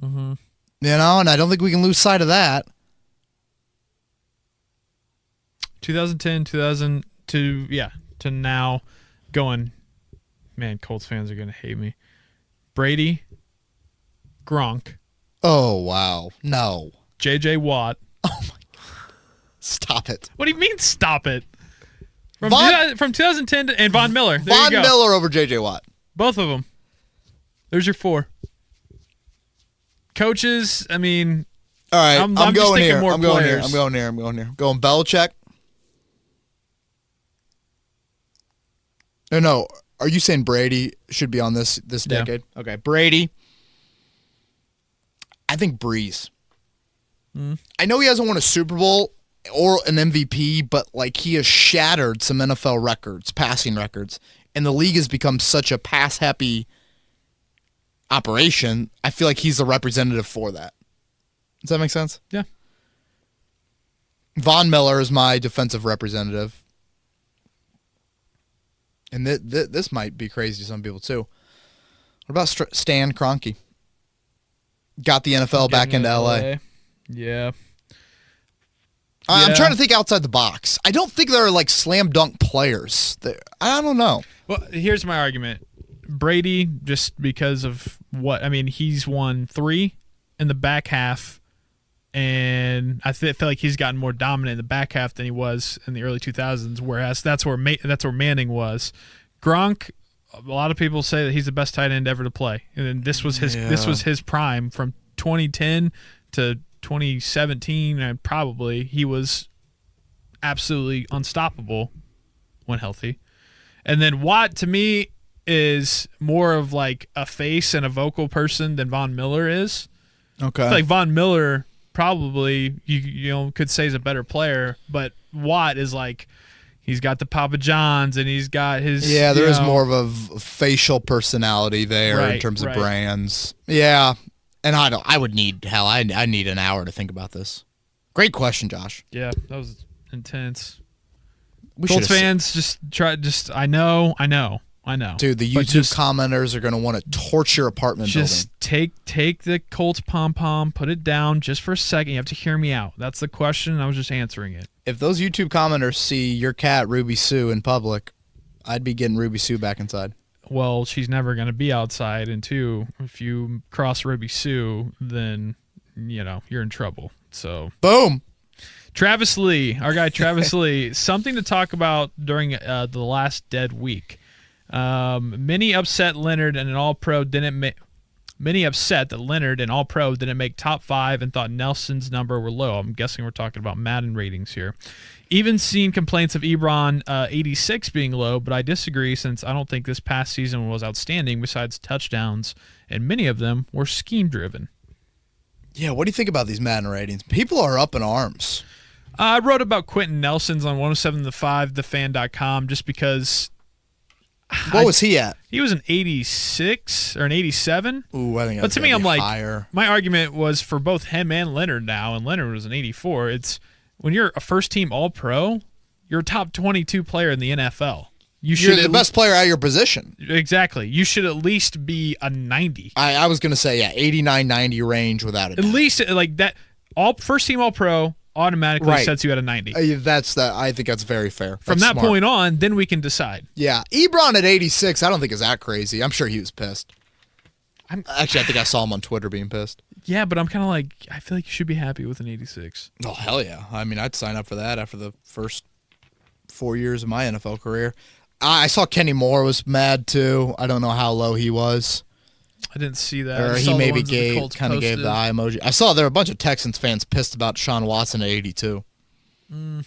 and I don't think we can lose sight of that. 2010, to now, going, man, Colts fans are going to hate me. Brady, Gronk. Oh, wow. No. J.J. Watt. Oh, my God. Stop it. What do you mean, stop it? From 2010 to, and Von Miller. There Von Miller over J.J. Watt. Both of them. There's your 4. Coaches, I mean. All right, I'm going here. I'm going here. I'm going Belichick. No. Are you saying Brady should be on this decade? Yeah. Okay, Brady. I think Breeze. I know he hasn't won a Super Bowl or an MVP, but like he has shattered some NFL records, passing records, and the league has become such a pass-happy operation. I feel like he's the representative for that. Does that make sense? Yeah. Von Miller is my defensive representative. And this might be crazy to some people, too. What about Stan Kroenke? Got the NFL back into LA. Yeah. I'm trying to think outside the box. I don't think there are, like, slam dunk players. I don't know. Well, here's my argument. Brady, just because of what – I mean, he's won 3 in the back half, and I feel like he's gotten more dominant in the back half than he was in the early 2000s, whereas that's where Manning was. Gronk, a lot of people say that he's the best tight end ever to play, and this was his prime from 2010 to 2017, and probably he was absolutely unstoppable when healthy. And then Watt, to me, is more of like a face and a vocal person than Von Miller is. Okay. I feel like Von Miller probably you could say is a better player, but Watt is like he's got the Papa Johns and he's got his there is more of a facial personality there in terms of brands. Yeah. And I would need I need an hour to think about this. Great question, Josh. Yeah, that was intense. Colts fans I know. Dude, the YouTube commenters are going to want to torch your apartment building. Just take the Colts pom-pom, put it down just for a second. You have to hear me out. That's the question. I was just answering it. If those YouTube commenters see your cat, Ruby Sue, in public, I'd be getting Ruby Sue back inside. Well, she's never going to be outside. And 2, if you cross Ruby Sue, then, you're in trouble. So boom. Travis Lee, our guy Travis Lee, something to talk about during the last dead week. Many upset Leonard and an All-Pro didn't make. Many upset that Leonard and All-Pro didn't make top 5 and thought Nelson's number were low. I'm guessing we're talking about Madden ratings here. Even seen complaints of Ebron 86 being low, but I disagree since I don't think this past season was outstanding besides touchdowns, and many of them were scheme-driven. Yeah, what do you think about these Madden ratings? People are up in arms. I wrote about Quentin Nelson's on 107.5thefan.com just because. What was he at? He was an 86 or an 87. Ooh, I think that's But to me, I'm like, higher. My argument was for both him and Leonard now, and Leonard was an 84. It's when you're a first-team All-Pro, you're a top 22 player in the NFL. You're the best player at your position. Exactly. You should at least be a 90. I was going to say, 89, 90 range without a doubt. At least like that. First-team All-Pro automatically sets you at a 90. I think that's very fair. From that point on, then we can decide. Yeah. Ebron at 86, I don't think is that crazy. I'm sure he was pissed. Actually, I think I saw him on Twitter being pissed. Yeah, but I'm kind of like, I feel like you should be happy with an 86. Oh, hell yeah. I mean, I'd sign up for that after the first 4 years of my NFL career. I saw Kenny Moore was mad, too. I don't know how low he was. I didn't see that. Or he maybe gave the eye emoji. I saw there were a bunch of Texans fans pissed about Sean Watson at 82. I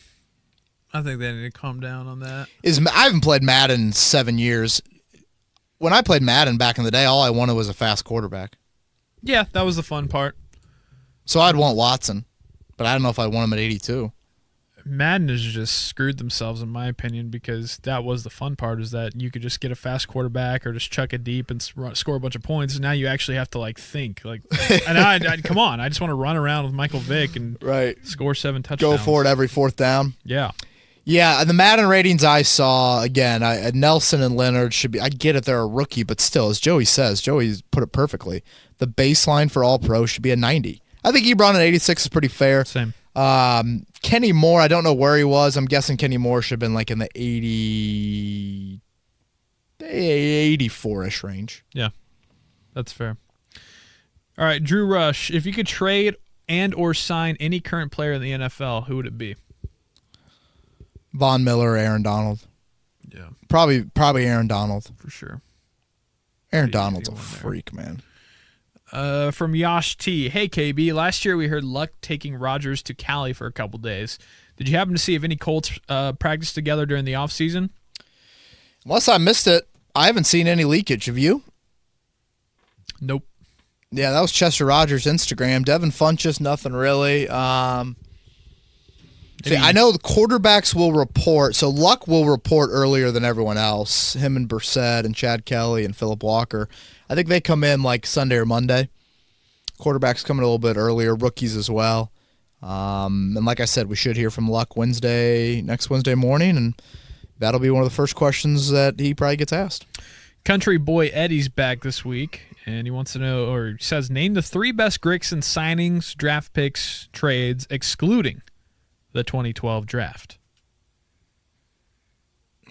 think they need to calm down on that. I haven't played Madden in 7 years. When I played Madden back in the day, all I wanted was a fast quarterback. Yeah, that was the fun part. So I'd want Watson, but I don't know if I want him at 82. Madden has just screwed themselves, in my opinion, because that was the fun part, is that you could just get a fast quarterback or just chuck it deep and score a bunch of points. Now you actually have to think. And come on, I just want to run around with Michael Vick and score 7 touchdowns. Go for it every fourth down. Yeah. Yeah, the Madden ratings I saw, again, Nelson and Leonard should be, I get it, they're a rookie, but still, as Joey says, Joey put it perfectly, the baseline for all pros should be a 90. I think Ebron at 86 is pretty fair. Same. Kenny Moore, I don't know where he was. I'm guessing Kenny Moore should have been in the 84-ish range. Yeah, that's fair. All right, Drew Rush, if you could trade and or sign any current player in the NFL, who would it be? Von Miller or Aaron Donald. Yeah. Probably Aaron Donald. For sure. Aaron Donald's a freak, man. From Yash T. Hey, KB. Last year we heard Luck taking Rodgers to Cali for a couple days. Did you happen to see if any Colts practiced together during the offseason? Unless I missed it, I haven't seen any leakage. Have you? Nope. Yeah, that was Chester Rogers' Instagram. Devin Funchess, nothing really. See, I know the quarterbacks will report. So Luck will report earlier than everyone else. Him and Brissett and Chad Kelly and Phillip Walker. I think they come in Sunday or Monday. Quarterbacks coming a little bit earlier. Rookies as well. And like I said, we should hear from Luck next Wednesday morning, and that'll be one of the first questions that he probably gets asked. Country boy Eddie's back this week, and he wants to know, or says, name the 3 best Grigson signings, draft picks, trades, excluding the 2012 draft.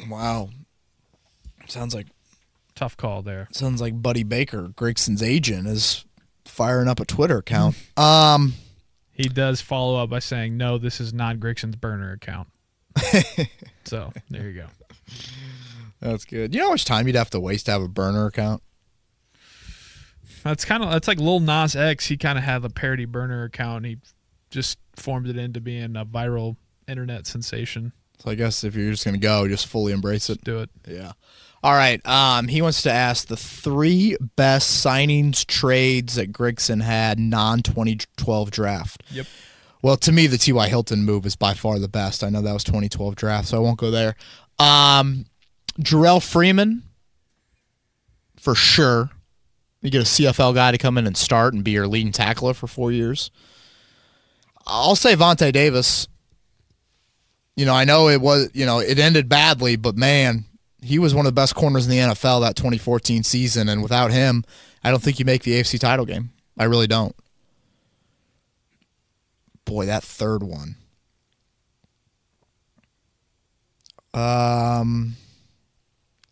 Wow. Sounds like tough call there. Sounds like Buddy Baker, Grigson's agent, is firing up a Twitter account. He does follow up by saying, no, this is not Grigson's burner account. So, there you go. That's good. You know how much time you'd have to waste to have a burner account? That's like Lil Nas X. He kind of had a parody burner account. He just formed it into being a viral internet sensation. So I guess if you're just going to go, just fully embrace it. Just do it. Yeah. All right. He wants to ask the 3 best signings, trades that Grigson had non-2012 draft. Yep. Well, to me, the T.Y. Hilton move is by far the best. I know that was 2012 draft, so I won't go there. Jarrell Freeman, for sure. You get a CFL guy to come in and start and be your leading tackler for 4 years. I'll say Vontae Davis. I know it ended badly, but man, he was one of the best corners in the NFL that 2014 season, and without him, I don't think you make the AFC title game. I really don't. Boy, that third one.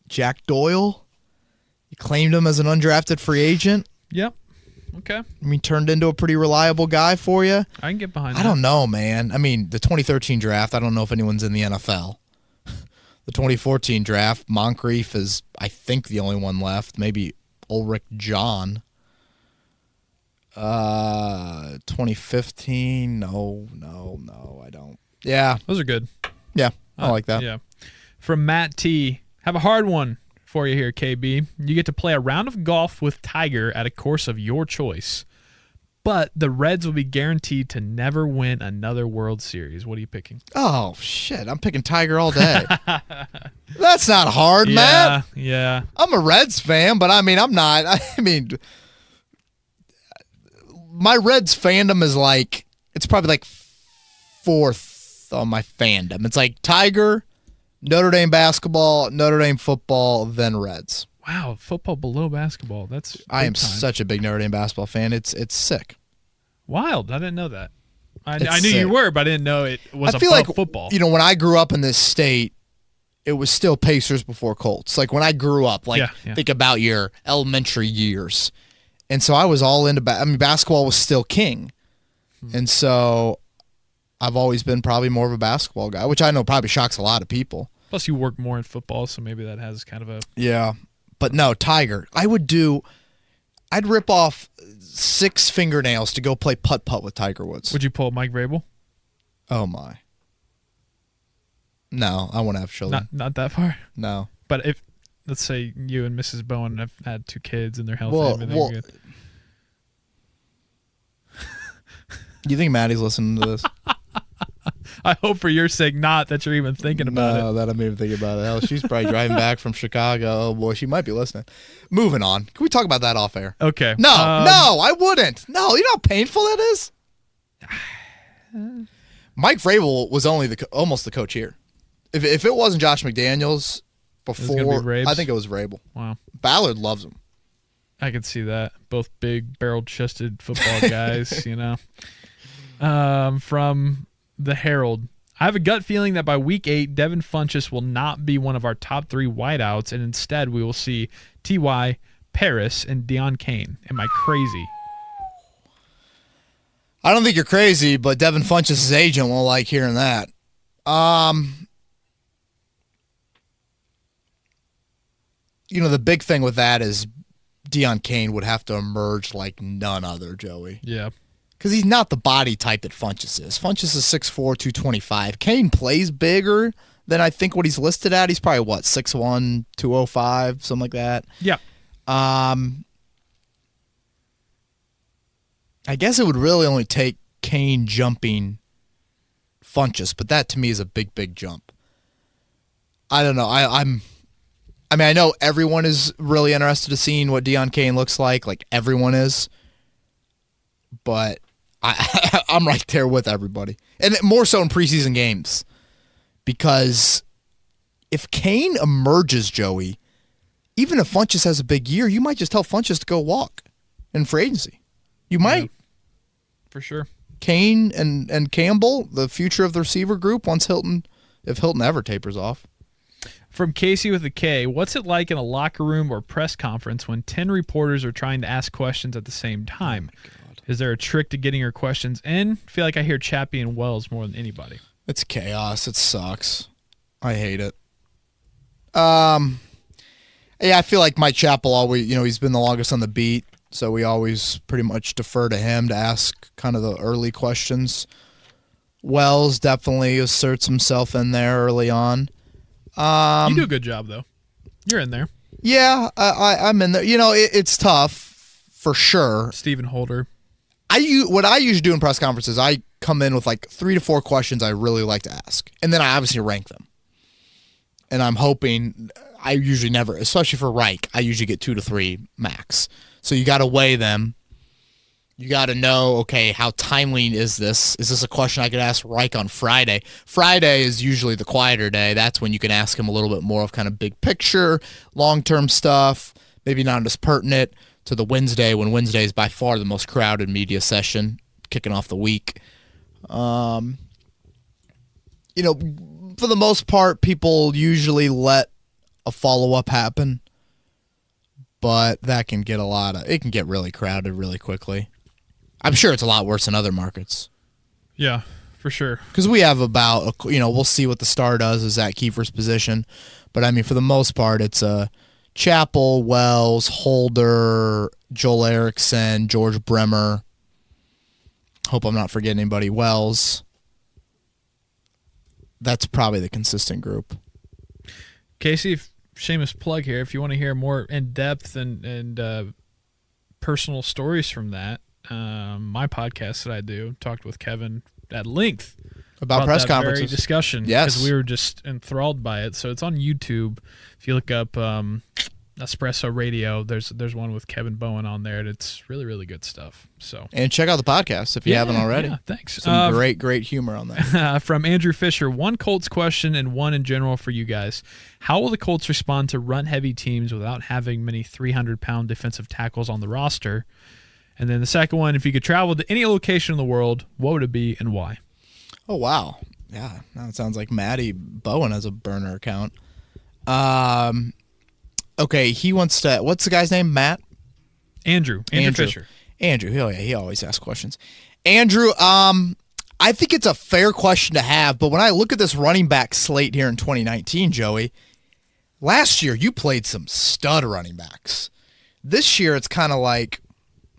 Jack Doyle. You claimed him as an undrafted free agent. Yep. Okay. Turned into a pretty reliable guy for you. I can get behind that. I don't know, man. The 2013 draft, I don't know if anyone's in the NFL. The 2014 draft, Moncrief is, I think, the only one left. Maybe Ulrich John. 2015, no, I don't. Yeah. Those are good. Yeah, I like that. Yeah. From Matt T. Have a hard one for you here, KB. You get to play a round of golf with Tiger at a course of your choice, but the Reds will be guaranteed to never win another World Series. What are you picking? Oh, shit. I'm picking Tiger all day. That's not hard, Matt. Yeah. I'm a Reds fan, but I'm not. My Reds fandom is it's probably 4th on my fandom. It's Tiger, Notre Dame basketball, Notre Dame football, then Reds. Wow, football below basketball. I am such a big Notre Dame basketball fan. It's sick. Wild. I didn't know that. I knew you were, but I didn't know it was above football. When I grew up in this state, it was still Pacers before Colts. When I grew up, think about your elementary years. And so I was all into basketball was still king. And so I've always been probably more of a basketball guy, which I know probably shocks a lot of people. Plus you work more in football, so maybe that has kind of a... Yeah. But no, Tiger. I'd rip off 6 fingernails to go play putt-putt with Tiger Woods. Would you pull Mike Vrabel? Oh, my. No, I won't have children. Not that far? No. But if, let's say you and Mrs. Bowen have had 2 kids and they're healthy, good. Do you think Maddie's listening to this? I hope for your sake not that you're even thinking about it. No, that I'm even thinking about it. Hell, she's probably driving back from Chicago. Oh, boy, she might be listening. Moving on. Can we talk about that off air? Okay. No, I wouldn't. No, you know how painful that is? Mike Vrabel was almost the coach here. If it wasn't Josh McDaniels before, I think it was Vrabel. Wow. Ballard loves him. I could see that. Both big, barrel-chested football guys, you know. From the Herald, I have a gut feeling that by week 8, Devin Funchess will not be one of our top 3 wideouts, and instead we will see T.Y., Paris, and Deion Kane. Am I crazy? I don't think you're crazy, but Devin Funchess' agent won't like hearing that. You know, the big thing with that is Deion Kane would have to emerge like none other, Joey. Yeah. Because he's not the body type that Funchess is. Funchess is 6'4", 225. Kane plays bigger than I think what he's listed at. He's probably, 6'1", 205, something like that. Yeah. I guess it would really only take Kane jumping Funchess, but that to me is a big, big jump. I don't know. I know everyone is really interested in seeing what Deion Kane looks like everyone is. But I'm right there with everybody. And more so in preseason games. Because if Kane emerges, Joey, even if Funchess has a big year, you might just tell Funchess to go walk in free agency. You might. Yeah, for sure. Kane and Campbell, the future of the receiver group, if Hilton ever tapers off. From Casey with a K, what's it like in a locker room or press conference when 10 reporters are trying to ask questions at the same time? Oh, is there a trick to getting your questions in? I feel like I hear Chappie and Wells more than anybody. It's chaos. It sucks. I hate it. Yeah, I feel like Mike Chappell always, he's been the longest on the beat, so we always pretty much defer to him to ask kind of the early questions. Wells definitely asserts himself in there early on. You do a good job, though. You're in there. Yeah, I'm in there. It's tough, for sure. Stephen Holder. What I usually do in press conferences, I come in with 3 to 4 questions I really like to ask, and then I obviously rank them. And I'm hoping, I usually never, especially for Reich, I usually get 2 to 3 max. So you got to weigh them. You got to know, okay, how timely is this? Is this a question I could ask Reich on Friday? Friday is usually the quieter day. That's when you can ask him a little bit more of kind of big picture, long-term stuff, maybe not as pertinent to the Wednesday, when Wednesday is by far the most crowded media session, kicking off the week. For the most part, people usually let a follow-up happen, but that can get it can get really crowded really quickly. I'm sure it's a lot worse in other markets. Yeah, for sure. Because we have we'll see what the star does as Zach Kiefer's position. But, for the most part, it's Chappell, Wells, Holder, Joel Erickson, George Bremer. Hope I'm not forgetting anybody. Wells. That's probably the consistent group. Casey, shameless plug here. If you want to hear more in-depth and personal stories from that, my podcast that I do talked with Kevin at length about press that conferences very discussion. Yes, because we were just enthralled by it. So it's on YouTube. If you look up Espresso Radio, there's one with Kevin Bowen on there, and it's really, really good stuff. And check out the podcast if you haven't already. Yeah, thanks. Some great humor on that. From Andrew Fisher, one Colts question and one in general for you guys. How will the Colts respond to run-heavy teams without having many 300-pound defensive tackles on the roster? And then the second one, if you could travel to any location in the world, what would it be and why? Oh, wow. Yeah, now it sounds like Matty Bowen has a burner account. Okay, he wants to, what's the guy's name? Matt? Andrew Fisher. Andrew, he always asks questions. Andrew, I think it's a fair question to have, but when I look at this running back slate here in 2019, Joey, last year you played some stud running backs. This year it's kind of like,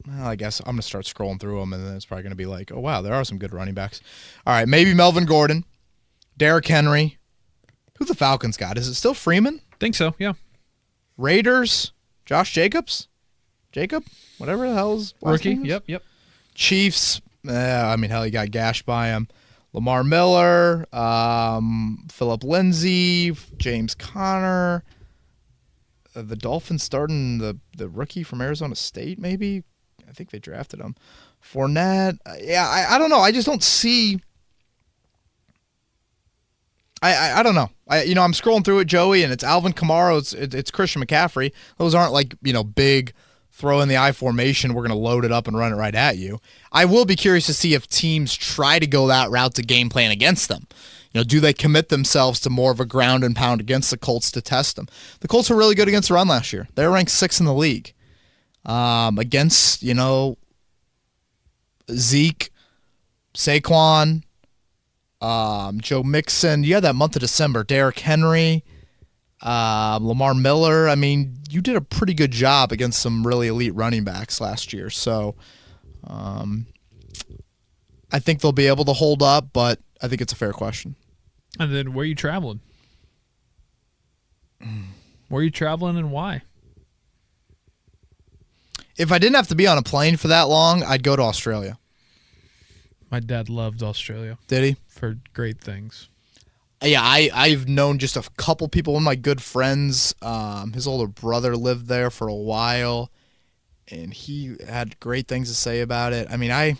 well, I guess I'm going to start scrolling through them, and then it's probably going to be like, oh, wow, there are some good running backs. All right, maybe Melvin Gordon, Derrick Henry. Who the Falcons got? Is it still Freeman? Think so, yeah. Raiders, Josh Jacobs? Jacob? Whatever the hell his last rookie, name is. Yep. Chiefs, hell, he got gashed by him. Lamar Miller, Phillip Lindsay, James Conner. The Dolphins starting the rookie from Arizona State, maybe? I think they drafted him. Fournette. Yeah, I don't know. I just don't see. I don't know. I'm scrolling through it, Joey, and it's Alvin Kamara. It's Christian McCaffrey. Those aren't like, big throw in the I formation. We're going to load it up and run it right at you. I will be curious to see if teams try to go that route to game plan against them. Do they commit themselves to more of a ground and pound against the Colts to test them? The Colts were really good against the run last year. They were ranked 6th in the league. Against, Zeke, Saquon, Joe Mixon. You had that month of December. Derrick Henry, Lamar Miller. I mean, you did a pretty good job against some really elite running backs last year. So I think they'll be able to hold up, but I think it's a fair question. And then where are you traveling? Where are you traveling and why? If I didn't have to be on a plane for that long, I'd go to Australia. My dad loved Australia. Did he? For great things. Yeah, I've known just a couple people. One of my good friends, his older brother lived there for a while, and he had great things to say about it. I mean,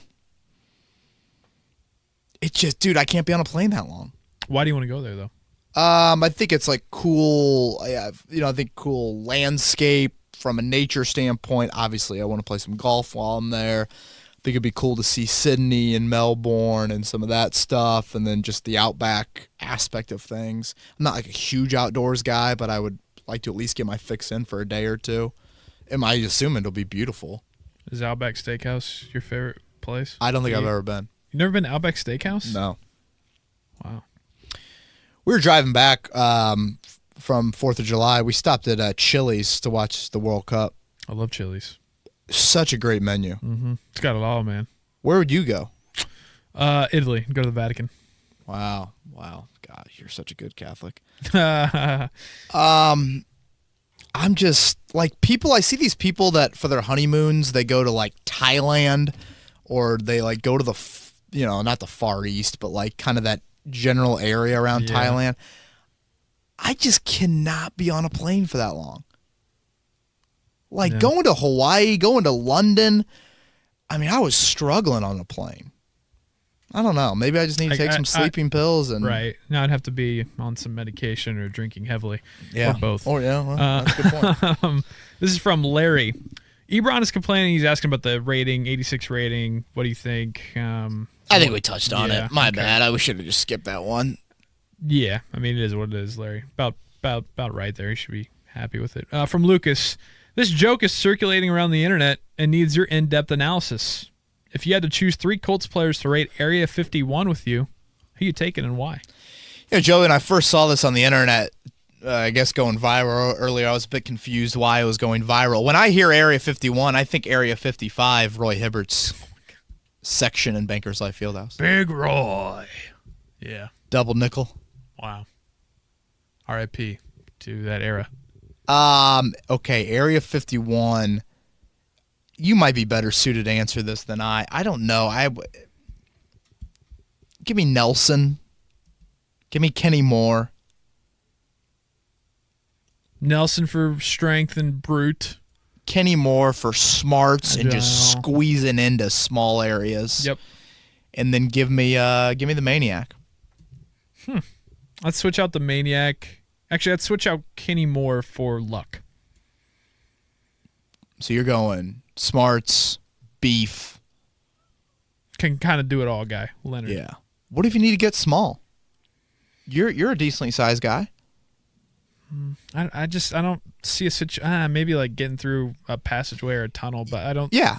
dude, I can't be on a plane that long. Why do you want to go there, though? I think it's like cool. I think cool landscape from a nature standpoint. Obviously, I want to play some golf while I'm there. I think it'd be cool to see Sydney and Melbourne and some of that stuff, and then just the outback aspect of things. I'm not like a huge outdoors guy, but I would like to at least get my fix in for a day or two. And I assume it'll be beautiful. Is Outback Steakhouse your favorite place? I don't think I've ever been. You've never been to Outback Steakhouse? No. Wow. We were driving back from 4th of July. We stopped at Chili's to watch the World Cup. I love Chili's. Such a great menu. Mm-hmm. It's got it all, man. Where would you go? Italy. Go to the Vatican. Wow. God, you're such a good Catholic. I'm just like I see these people that for their honeymoons, they go to like Thailand or they like go to the, not the Far East, but like kind of that general area around Thailand. I just cannot be on a plane for that long. Like going to Hawaii, going to London. I mean, I was struggling on a plane. I don't know. Maybe I just need to take some sleeping pills. Right. Now I'd have to be on some medication or drinking heavily. Yeah. Or both. Oh, yeah. Well, that's a good point. This is from Larry. Ebron is complaining. He's asking about the rating, 86 rating. What do you think? I think we touched on it. My bad. I should have just skipped that one. Yeah. I mean, it is what it is, Larry. About right there. You should be happy with it. From Lucas. This joke is circulating around the internet and needs your in-depth analysis. If you had to choose 3 Colts players to rate Area 51 with you, who you taking and why? Joey, when I first saw this on the internet, I guess going viral earlier, I was a bit confused why it was going viral. When I hear Area 51, I think Area 55, Roy Hibbert's section in Bankers Life Fieldhouse. Big Roy. Yeah. Double nickel. Wow. R.I.P. to that era. Okay, Area 51. You might be better suited to answer this than I. I don't know. Give me Nelson. Give me Kenny Moore. Nelson for strength and brute. Kenny Moore for smarts and just squeezing into small areas. Yep. And then give me the Maniac. Let's switch out the Maniac. Actually, let's switch out Kenny Moore for luck. So you're going smarts, beef. Can kind of do it all, guy. Leonard. Yeah. What if you need to get small? You're a decently sized guy. I don't see a situation. Maybe like getting through a passageway or a tunnel, but I don't. Yeah,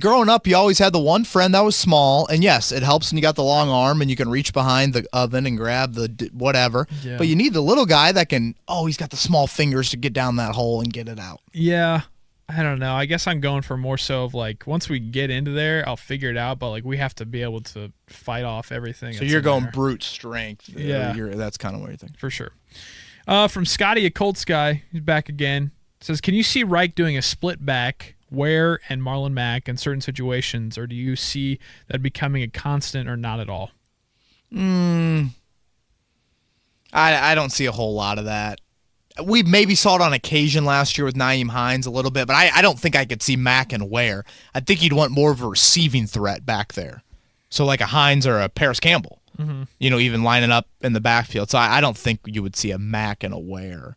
growing up, you always had the one friend that was small, and yes, it helps when you got the long arm and you can reach behind the oven and grab the whatever. Yeah. But you need the little guy that can. Oh, he's got the small fingers to get down that hole and get it out. Yeah, I don't know. I guess I'm going for more so of like once we get into there, I'll figure it out. But like we have to be able to fight off everything. So you're going brute strength. Yeah, that's kind of what you're thinking for sure. From Scotty, a Colts guy, he's back again. Says, can you see Reich doing a split back, Ware and Marlon Mack in certain situations, or do you see that becoming a constant or not at all? I don't see a whole lot of that. We maybe saw it on occasion last year with Nyheim Hines a little bit, but I don't think I could see Mack and Ware. I think you'd want more of a receiving threat back there. So like a Hines or a Paris Campbell, even lining up in the backfield. So I don't think you would see a Mack and a Ware.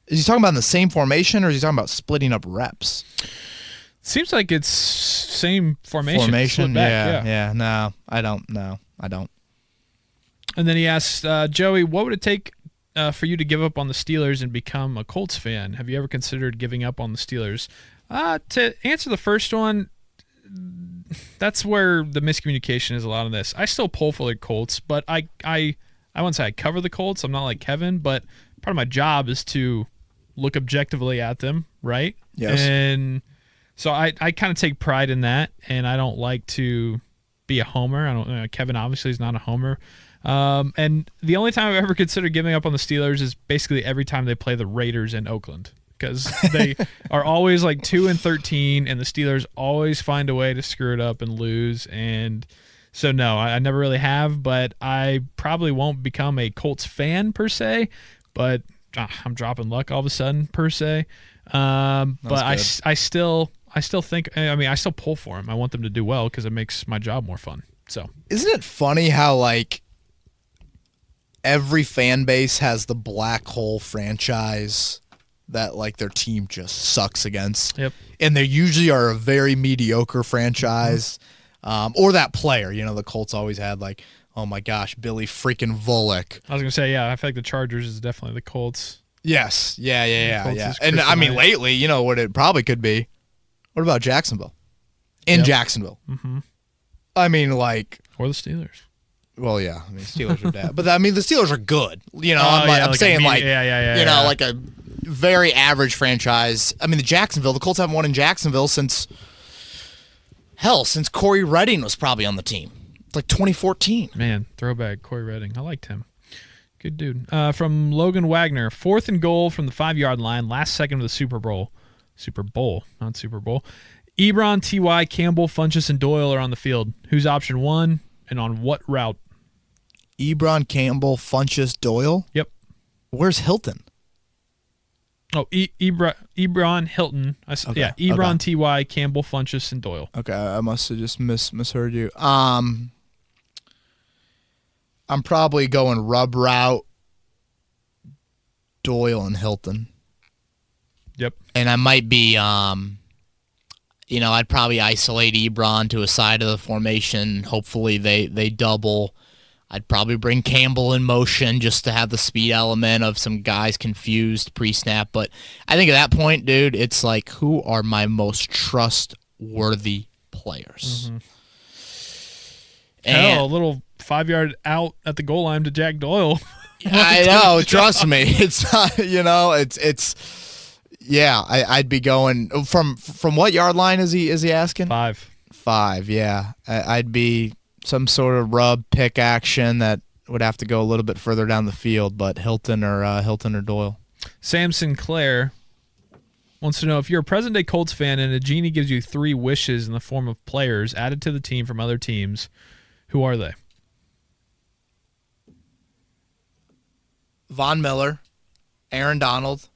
Is he talking about in the same formation, or is he talking about splitting up reps? Seems like it's same formation. Split back, yeah. No, I don't. No, I don't. And then he asked, Joey, what would it take for you to give up on the Steelers and become a Colts fan? Have you ever considered giving up on the Steelers? To answer the first one, that's where the miscommunication is a lot of this. I still pull for the Colts, but I wouldn't say I cover the Colts. I'm not like Kevin, but part of my job is to look objectively at them, right? Yes. And so I kind of take pride in that, and I don't like to be a homer. Kevin obviously is not a homer. And the only time I've ever considered giving up on the Steelers is basically every time they play the Raiders in Oakland, because they are always like 2-13, and the Steelers always find a way to screw it up and lose. And so no, I never really have, but I probably won't become a Colts fan per se, but I'm dropping luck all of a sudden per se. But I still think, I still pull for them. I want them to do well because it makes my job more fun. So isn't it funny how like every fan base has the black hole franchise that like their team just sucks against? Yep. And they usually are a very mediocre franchise, or that player. The Colts always had like, oh my gosh, Billy freaking Volek. I was gonna say, yeah, I feel like the Chargers is definitely the Colts. Yes, yeah. Colts And I mean, lately, what it probably could be. What about Jacksonville? Jacksonville. Mm-hmm. I mean, like, or the Steelers. Well, yeah. I mean, Steelers are bad, but I mean, the Steelers are good. I'm like saying like a very average franchise. I mean, the Colts haven't won in Jacksonville since Corey Redding was probably on the team. It's like 2014. Man, throwback Corey Redding. I liked him. Good dude. From Logan Wagner, 4th and goal from the 5-yard line, last second of the Super Bowl, not Super Bowl. Ebron, T.Y., Campbell, Funchess, and Doyle are on the field. Who's option 1 and on what route? Ebron, Campbell, Funchess, Doyle? Yep. Where's Hilton? Oh, Ebron, Hilton. Ebron, okay. T.Y., Campbell, Funchess, and Doyle. Okay, I must have just misheard you. I'm probably going rub route, Doyle, and Hilton. Yep. And I might be, I'd probably isolate Ebron to a side of the formation. Hopefully they double. I'd probably bring Campbell in motion just to have the speed element of some guys confused pre-snap. But I think at that point, dude, it's like, who are my most trustworthy players? Mm-hmm. A little 5-yard out at the goal line to Jack Doyle. I know. Trust me. It's not, I'd be going from what yard line is he asking? 5. Yeah. I'd be some sort of rub pick action that would have to go a little bit further down the field, but Hilton or Doyle. Sam Sinclair wants to know, if you're a present-day Colts fan and a genie gives you 3 wishes in the form of players added to the team from other teams, who are they? Von Miller, Aaron Donald,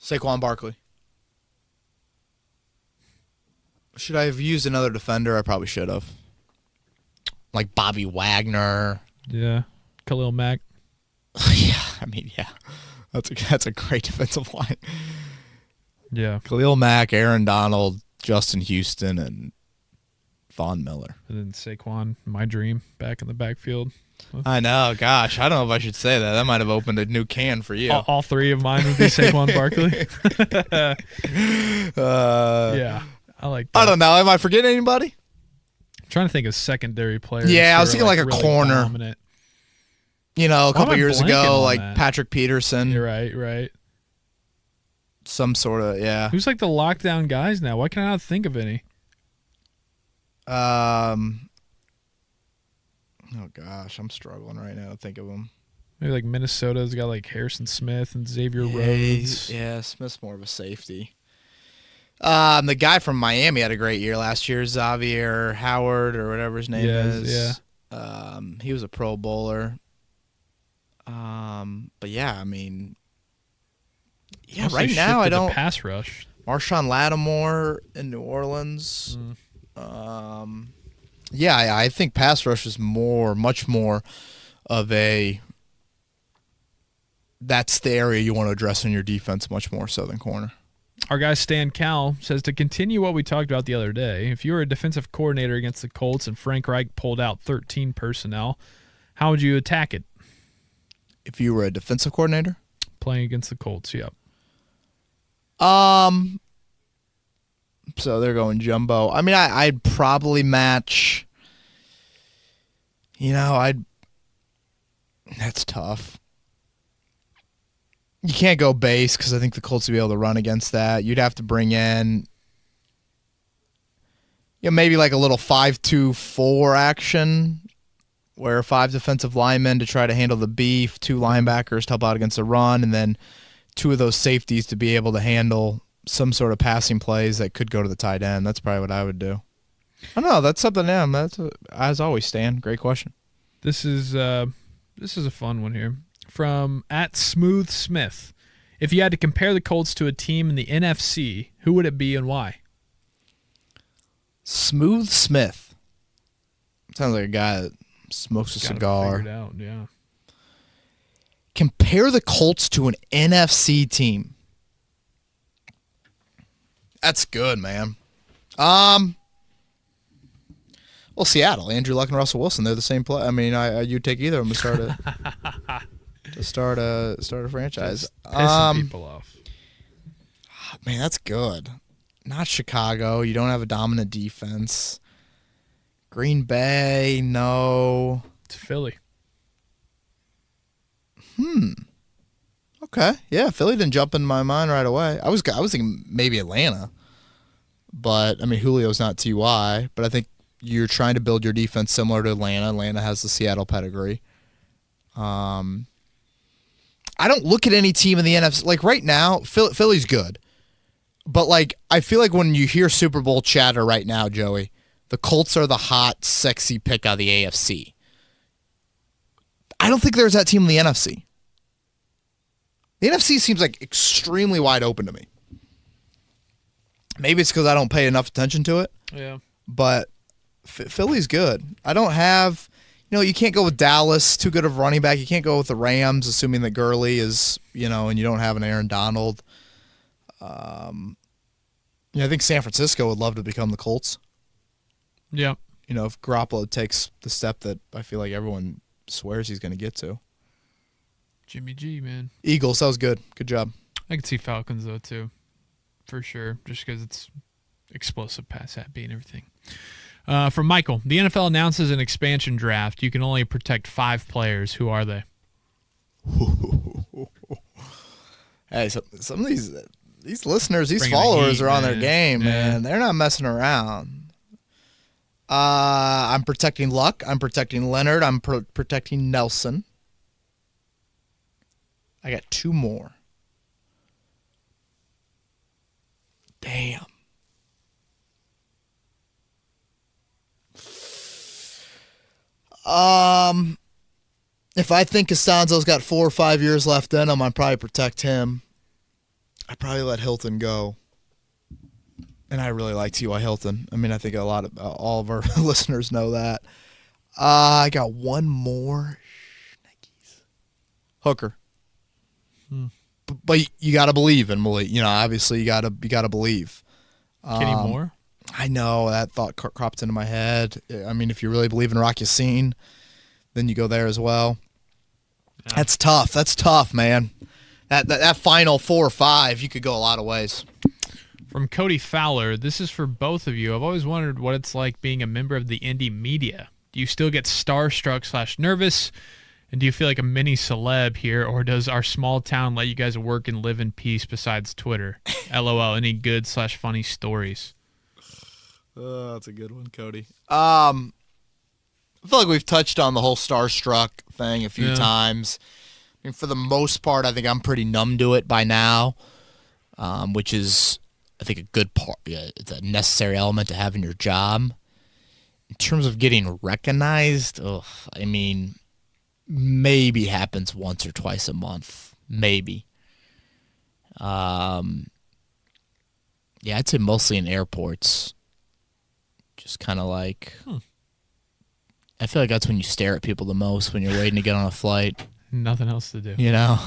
Saquon Barkley. Should I have used another defender? I probably should have. Like Bobby Wagner. Yeah. Khalil Mack. Yeah. That's a great defensive line. Yeah. Khalil Mack, Aaron Donald, Justin Houston, and Von Miller. And then Saquon, my dream, back in the backfield. I know. Gosh, I don't know if I should say that. That might have opened a new can for you. All 3 of mine would be Saquon Barkley. Yeah. I like that. I don't know. Am I forgetting anybody? I'm trying to think of secondary players. Yeah, I was thinking like a really corner. Dominant. A couple years ago, like that? Patrick Peterson. You're right. Some sort of, yeah. Who's like the lockdown guys now? Why can't I not think of any? Oh gosh, I'm struggling right now to think of them. Maybe like Minnesota's got like Harrison Smith and Xavier Rhodes. Yeah, Smith's more of a safety. The guy from Miami had a great year last year, Xavier Howard or whatever his name is. Yeah. He was a Pro Bowler. But yeah, I mean, yeah, Also right now I shifted to don't. pass rush. Marshawn Lattimore in New Orleans. Yeah, I think pass rush is much more of a. That's the area you want to address in your defense much more so than corner. Our guy Stan Cal says to continue what we talked about the other day, if you were a defensive coordinator against the Colts and Frank Reich pulled out 13 personnel, how would you attack it? If you were a defensive coordinator? Playing against the Colts, yep. So they're going jumbo. I mean, I'd probably match. That's tough. You can't go base because I think the Colts would be able to run against that. You'd have to bring in, maybe like a little 5-2-4 action where 5 defensive linemen to try to handle the beef, 2 linebackers to help out against the run, and then 2 of those safeties to be able to handle some sort of passing plays that could go to the tight end. That's probably what I would do. I don't know. That's something. As always, Stan. Great question. This is a fun one here. From @SmoothSmith. If you had to compare the Colts to a team in the NFC, who would it be and why? Smooth Smith. Sounds like a guy that smokes a cigar. Figure it out, yeah. Compare the Colts to an NFC team. That's good, man. Well, Seattle, Andrew Luck and Russell Wilson, they're the same play. I mean, you'd take either of them to start a franchise. Just pissing people off. Man, that's good. Not Chicago. You don't have a dominant defense. Green Bay, no. It's Philly. Okay. Yeah, Philly didn't jump in my mind right away. I was thinking maybe Atlanta. But, I mean, Julio's not T.Y., but I think you're trying to build your defense similar to Atlanta. Atlanta has the Seattle pedigree. I don't look at any team in the NFC. Like, right now, Philly's good. But, like, I feel like when you hear Super Bowl chatter right now, Joey, the Colts are the hot, sexy pick out of the AFC. I don't think there's that team in the NFC. The NFC seems like extremely wide open to me. Maybe it's because I don't pay enough attention to it. Yeah. But Philly's good. I don't have, you can't go with Dallas, too good of running back. You can't go with the Rams, assuming that Gurley is, and you don't have an Aaron Donald. I think San Francisco would love to become the Colts. Yeah. If Garoppolo takes the step that I feel like everyone swears he's going to get to. Jimmy G, man. Eagles, that was good. Good job. I could see Falcons, though, too. For sure. Just because it's explosive pass happy and everything. From Michael, the NFL announces an expansion draft. You can only protect 5 players. Who are they? Hey, some of these listeners, these followers are on their game, man. They're not messing around. I'm protecting Luck. I'm protecting Leonard. I'm protecting Nelson. I got 2 more. Damn. If I think Castanzo's got 4 or 5 years left in him, I'd probably protect him. I'd probably let Hilton go. And I really like T.Y. Hilton. I mean, I think all of our listeners know that. I got 1 more. Hooker. But you got to believe in Malik. Obviously you got to believe. Kenny Moore? I know that thought cropped into my head. I mean, if you really believe in Rock Yassin, then you go there as well. Yeah. That's tough. That's tough, man. That final 4 or 5, you could go a lot of ways. From Cody Fowler, this is for both of you. I've always wondered what it's like being a member of the indie media. Do you still get starstruck/nervous? And do you feel like a mini celeb here, or does our small town let you guys work and live in peace besides Twitter? LOL. Any good/funny stories? That's a good one, Cody. I feel like we've touched on the whole starstruck thing a few times. I mean, for the most part, I think I'm pretty numb to it by now, which is I think a good part. Yeah, it's a necessary element to have in your job. In terms of getting recognized, I mean, maybe happens once or twice a month, maybe. Yeah, I'd say mostly in airports. Just kind of like, I feel like that's when you stare at people the most when you're waiting to get on a flight. Nothing else to do. You know?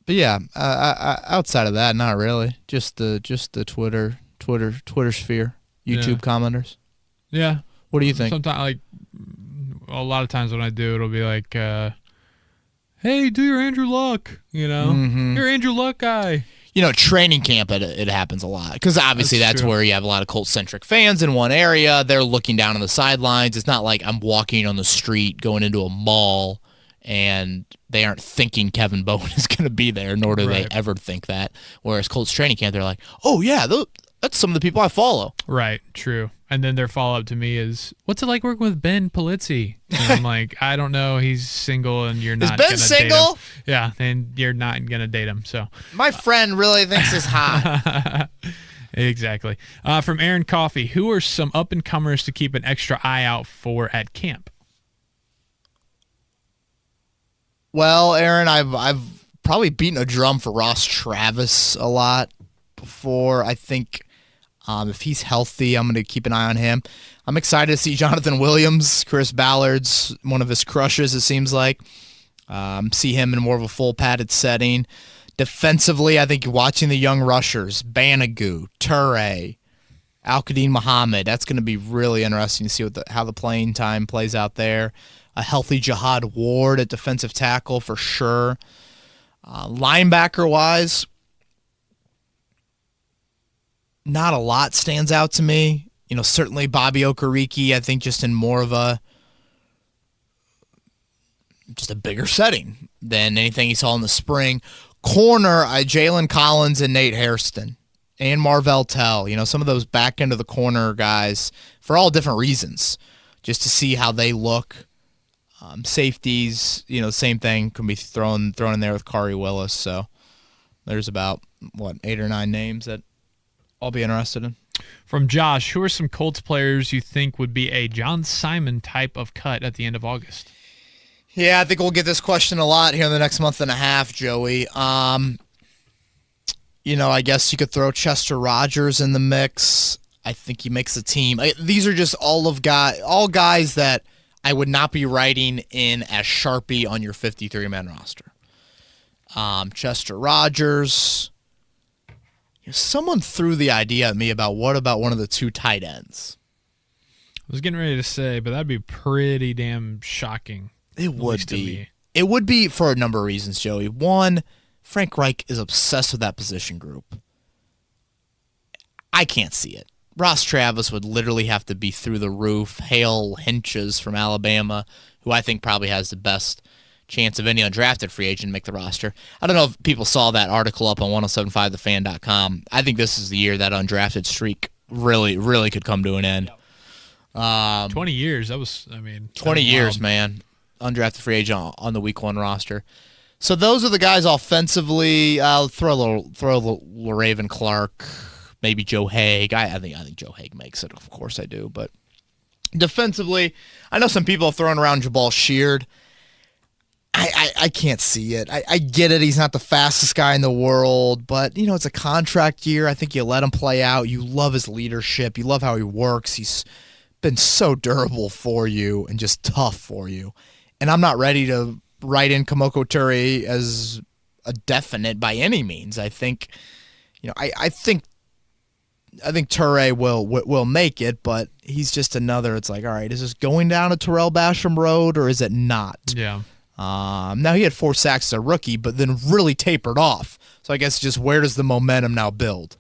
But yeah, outside of that, not really. Just the Twitter sphere, YouTube commenters. Yeah. What do you think? Sometimes, like, a lot of times when I do, it'll be like, hey, do your Andrew Luck, you know? You're Andrew Luck guy. You know, training camp, it happens a lot. Because obviously that's where you have a lot of Colts-centric fans in one area. They're looking down on the sidelines. It's not like I'm walking on the street going into a mall and they aren't thinking Kevin Bowen is going to be there, nor do they ever think that. Whereas Colts training camp, they're like, oh, yeah, that's some of the people I follow. Right, true. And then their follow-up to me is, what's it like working with Ben Polizzi? And I'm like, I don't know. He's single, and you're not going to date him. Is Ben single? Yeah, and you're not going to date him. So my friend really thinks he's hot. Exactly. From Aaron Coffey, who are some up-and-comers to keep an extra eye out for at camp? Well, Aaron, I've probably beaten a drum for Ross Travis a lot before. I think if he's healthy, I'm going to keep an eye on him. I'm excited to see Jonathan Williams. Chris Ballard's one of his crushes, it seems like. See him in more of a full padded setting. Defensively, I think watching the young rushers, Banagoo, Toure, Al-Qadim Muhammad, that's going to be really interesting to see how the playing time plays out there. A healthy Jihad Ward at defensive tackle for sure. Linebacker-wise, not a lot stands out to me. You know, certainly Bobby Okereke, I think just in more of just a bigger setting than anything he saw in the spring. Corner, Jalen Collins and Nate Hairston and Marvell Tell. You know, some of those back end of the corner guys for all different reasons, just to see how they look. Safeties, you know, same thing can be thrown in there with Kari Willis. So there's about 8 or 9 names that I'll be interested in. From Josh, who are some Colts players you think would be a John Simon type of cut at the end of August? Yeah, I think we'll get this question a lot here in the next month and a half, Joey. You know, I guess you could throw Chester Rogers in the mix. I think he makes the team. These are just all guys that I would not be writing in as Sharpie on your 53-man roster. Chester Rogers. Someone threw the idea at me about what about one of the 2 tight ends? I was getting ready to say, but that'd be pretty damn shocking. It would be. It would be for a number of reasons, Joey. One, Frank Reich is obsessed with that position group. I can't see it. Ross Travis would literally have to be through the roof. Hale Hinches from Alabama, who I think probably has the best chance of any undrafted free agent to make the roster. I don't know if people saw that article up on 1075thefan.com. I think this is the year that undrafted streak really, really could come to an end. 20 years. 20 years, man. Undrafted free agent on the week 1 roster. So those are the guys offensively. I'll throw a little Raven Clark. Maybe Joe Haig. I think Joe Haig makes it. Of course I do. But defensively, I know some people have thrown around Jabal Sheard. I can't see it. I get it. He's not the fastest guy in the world, but, you know, it's a contract year. I think you let him play out. You love his leadership. You love how he works. He's been so durable for you and just tough for you. And I'm not ready to write in Kamoko Ture as a definite by any means. I think, you know, I think Ture will make it, but he's just another. It's like, all right, is this going down a Terrell Basham road or is it not? Yeah. Now he had 4 sacks as a rookie, but then really tapered off. So I guess just where does the momentum now build?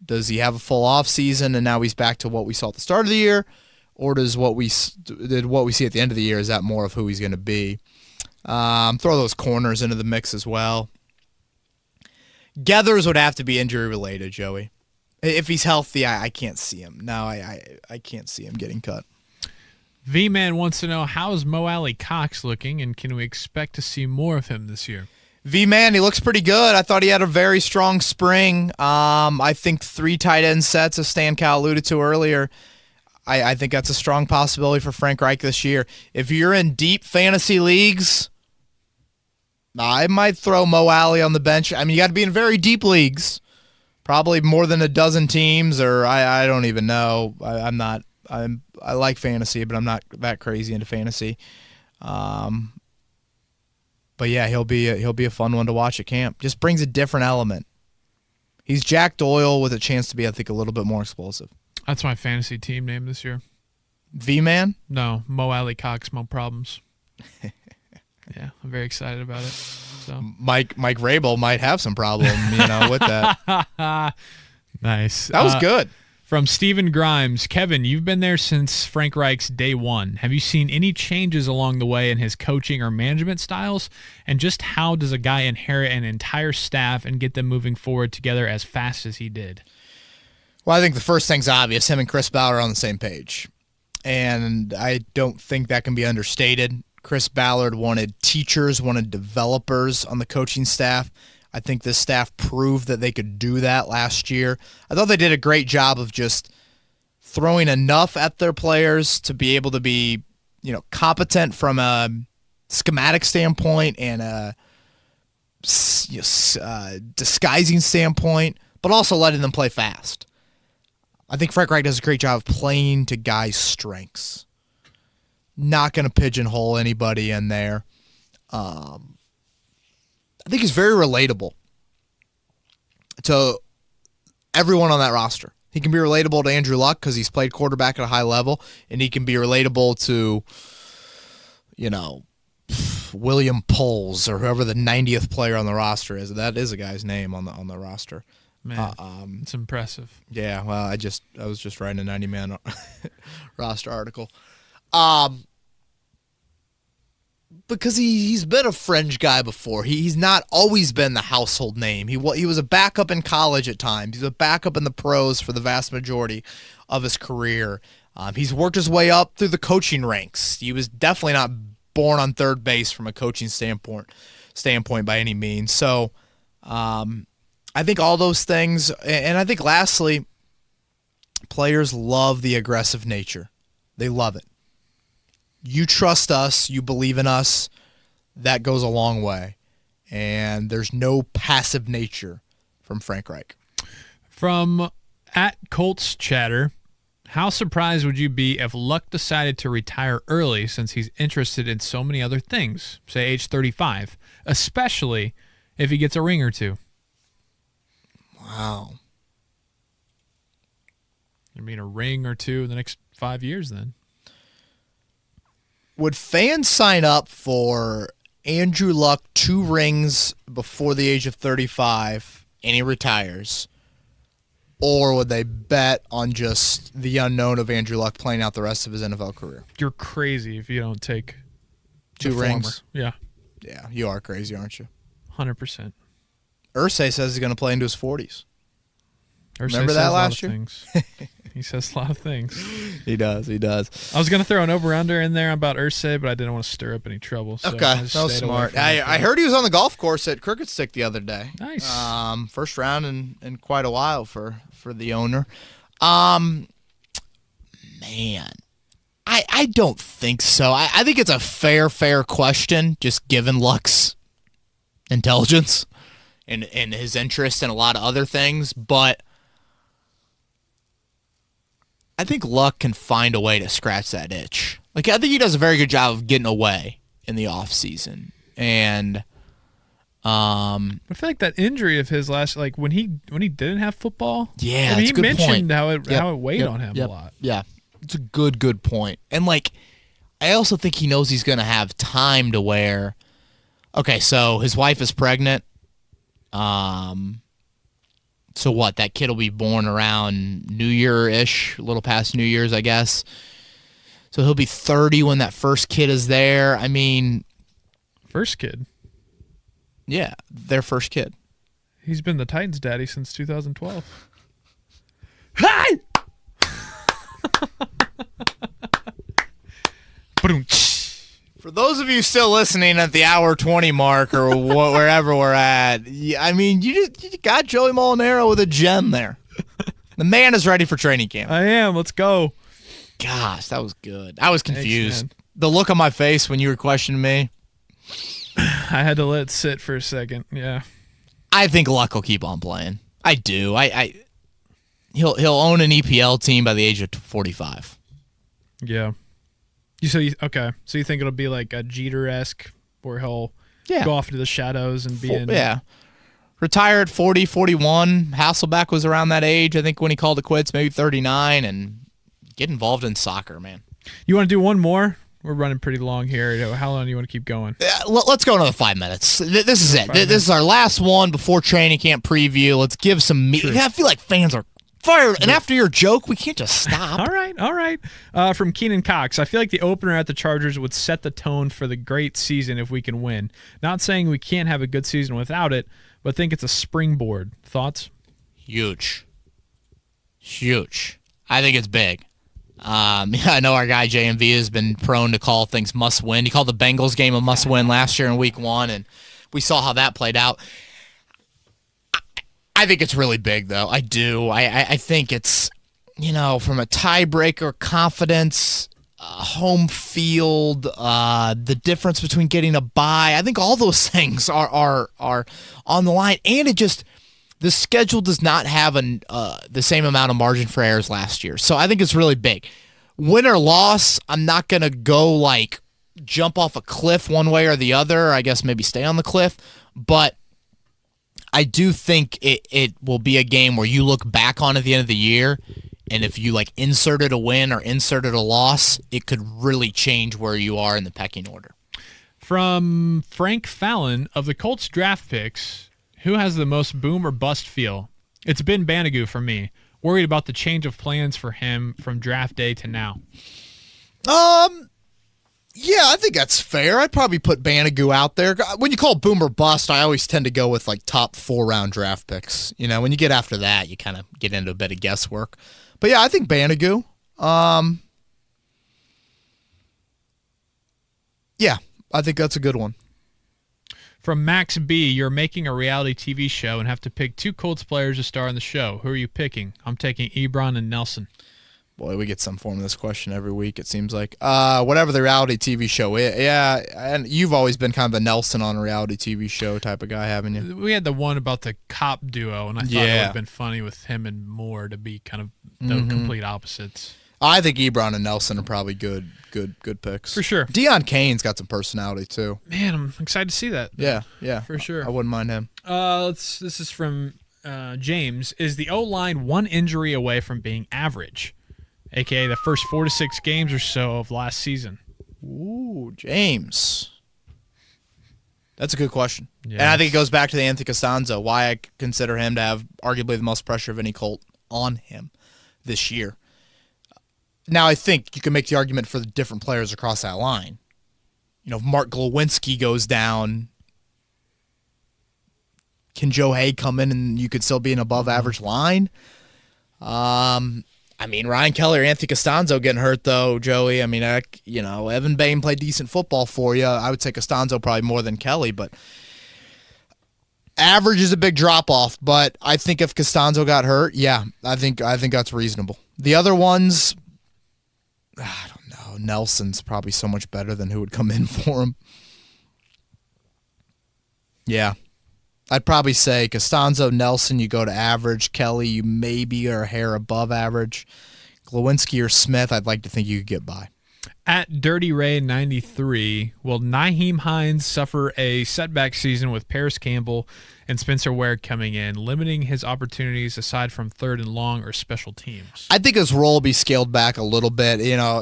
Does he have a full off season and now he's back to what we saw at the start of the year, or does what we see at the end of the year, is that more of who he's going to be? Throw those corners into the mix as well. Geathers would have to be injury related, Joey. If he's healthy, I can't see him. No, I can't see him getting cut. V-Man wants to know, how is Mo Alley Cox looking, and can we expect to see more of him this year? V-Man, he looks pretty good. I thought he had a very strong spring. I think 3 tight end sets, as Stan Cal alluded to earlier. I think that's a strong possibility for Frank Reich this year. If you're in deep fantasy leagues, I might throw Mo Alley on the bench. I mean, you got to be in very deep leagues, probably more than a dozen teams, or I don't even know. I like fantasy, but I'm not that crazy into fantasy. But yeah, he'll be a fun one to watch at camp. Just brings a different element. He's Jack Doyle with a chance to be, I think, a little bit more explosive. That's my fantasy team name this year. V-Man? No, Mo Alley Cox, Mo Problems. Yeah, I'm very excited about it. So Mike Rabel might have some problem, with that. Nice. That was good. From Steven Grimes, Kevin, you've been there since Frank Reich's day one. Have you seen any changes along the way in his coaching or management styles? And just how does a guy inherit an entire staff and get them moving forward together as fast as he did? Well, I think the first thing's obvious. Him and Chris Ballard are on the same page. And I don't think that can be understated. Chris Ballard wanted teachers, wanted developers on the coaching staff. I think this staff proved that they could do that last year. I thought they did a great job of just throwing enough at their players to be able to be, competent from a schematic standpoint and a disguising standpoint, but also letting them play fast. I think Frank Reich does a great job of playing to guys' strengths. Not going to pigeonhole anybody in there. I think he's very relatable to everyone on that roster. He can be relatable to Andrew Luck because he's played quarterback at a high level, and he can be relatable to, William Poles or whoever the 90th player on the roster is. That is a guy's name on the roster. Man, it's impressive. Yeah, well, I was just writing a 90-man roster article. Because he's been a fringe guy before. He's not always been the household name. He was a backup in college at times. He's a backup in the pros for the vast majority of his career. He's worked his way up through the coaching ranks. He was definitely not born on third base from a coaching standpoint by any means. So I think all those things, and I think lastly, players love the aggressive nature. They love it. You trust us, you believe in us, that goes a long way. And there's no passive nature from Frank Reich. From @Colts Chatter, how surprised would you be if Luck decided to retire early since he's interested in so many other things, say age 35, especially if he gets a ring or two? Wow. I mean, a ring or two in the next 5 years then. Would fans sign up for Andrew Luck 2 rings before the age of 35 and he retires? Or would they bet on just the unknown of Andrew Luck playing out the rest of his NFL career? You're crazy if you don't take 2 rings. Yeah. Yeah, you are crazy, aren't you? 100%. Irsay says he's going to play into his 40s. Remember that last year? He says a lot of things. He does. I was going to throw an over-under in there about Irsay, but I didn't want to stir up any trouble. So okay, that was smart. I heard he was on the golf course at Crooked Stick the other day. Nice. First round in quite a while for the owner. Man, I don't think so. I think it's a fair question, just given Luck's intelligence and his interest in a lot of other things, but I think Luck can find a way to scratch that itch. I think he does a very good job of getting away in the offseason. And I feel like that injury of his last, when he didn't have football. Yeah, he that's a good mentioned point. how it weighed on him a lot. Yeah, it's a good point. And I also think he knows he's going to have time to where. Okay, so his wife is pregnant. So what? That kid will be born around New Year-ish, a little past New Year's, I guess. So he'll be 30 when that first kid is there. I mean, first kid. Yeah, their first kid. He's been the Titans' daddy since 2012. Hi! For those of you still listening at the hour 20 mark or wherever we're at, I mean, you got Joey Molinaro with a gem there. The man is ready for training camp. I am. Let's go. Gosh, that was good. I was confused. Thanks, the look on my face when you were questioning me. I had to let it sit for a second. Yeah. I think Luck will keep on playing. I do. He'll own an EPL team by the age of 45. Yeah. So you think it'll be like a Jeter-esque where he'll go off into the shadows and be in. Yeah. Retire at 40, 41. Hasselbeck was around that age, I think, when he called it quits, maybe 39, and get involved in soccer, man. You want to do one more? We're running pretty long here. How long do you want to keep going? Let's go another 5 minutes. This is it. This is our last one before training camp preview. Let's give some meat. I feel like fans are fired. And after your joke, we can't just stop. All right. From Keenan Cox, I feel like the opener at the Chargers would set the tone for the great season if we can win. Not saying we can't have a good season without it, but think it's a springboard. Thoughts? Huge. I think it's big. I know our guy JMV has been prone to call things must win. He called the Bengals game a must win last year in week 1, and we saw how that played out. I think it's really big, though. I do. I think it's, from a tiebreaker, confidence, home field, the difference between getting a bye. I think all those things are on the line, and the schedule does not have the same amount of margin for errors last year. So I think it's really big. Win or loss, I'm not going to go jump off a cliff one way or the other. I guess maybe stay on the cliff. But I do think it will be a game where you look back on at the end of the year, and if you inserted a win or inserted a loss, it could really change where you are in the pecking order. From Frank Fallon, of the Colts draft picks, who has the most boom or bust feel? It's been Banigou for me. Worried about the change of plans for him from draft day to now. Yeah, I think that's fair. I'd probably put Banigou out there. When you call boom or bust, I always tend to go with top 4-round draft picks. When you get after that, you kind of get into a bit of guesswork. But yeah, I think Banigou. Yeah, I think that's a good one. From Max B, you're making a reality TV show and have to pick 2 Colts players to star in the show. Who are you picking? I'm taking Ebron and Nelson. Boy, we get some form of this question every week, it seems like. Whatever the reality TV show is. Yeah, and you've always been kind of the Nelson on a reality TV show type of guy, haven't you? We had the one about the cop duo, and I thought it would have been funny with him and Moore to be kind of the complete opposites. I think Ebron and Nelson are probably good picks. For sure. Deion Kane's got some personality, too. Man, I'm excited to see that. Yeah. For sure. I wouldn't mind him. This is from James. Is the O-line one injury away from being average, a.k.a. the first 4 to 6 games or so of last season? Ooh, James. That's a good question. Yes. And I think it goes back to the Anthony Castanzo, why I consider him to have arguably the most pressure of any Colt on him this year. Now, I think you can make the argument for the different players across that line. If Mark Glowinski goes down, can Joe Hay come in and you could still be an above-average line? Ryan Kelly or Anthony Castanzo getting hurt, though, Joey. Evan Bain played decent football for you. I would say Castanzo probably more than Kelly, but average is a big drop-off. But I think if Castanzo got hurt, yeah, I think that's reasonable. The other ones, I don't know. Nelson's probably so much better than who would come in for him. Yeah. I'd probably say Castanzo, Nelson, you go to average. Kelly, you maybe are a hair above average. Glowinski or Smith, I'd like to think you could get by. At Dirty Ray 93, will Nyheim Hines suffer a setback season with Paris Campbell and Spencer Ware coming in, limiting his opportunities aside from third and long or special teams? I think his role will be scaled back a little bit.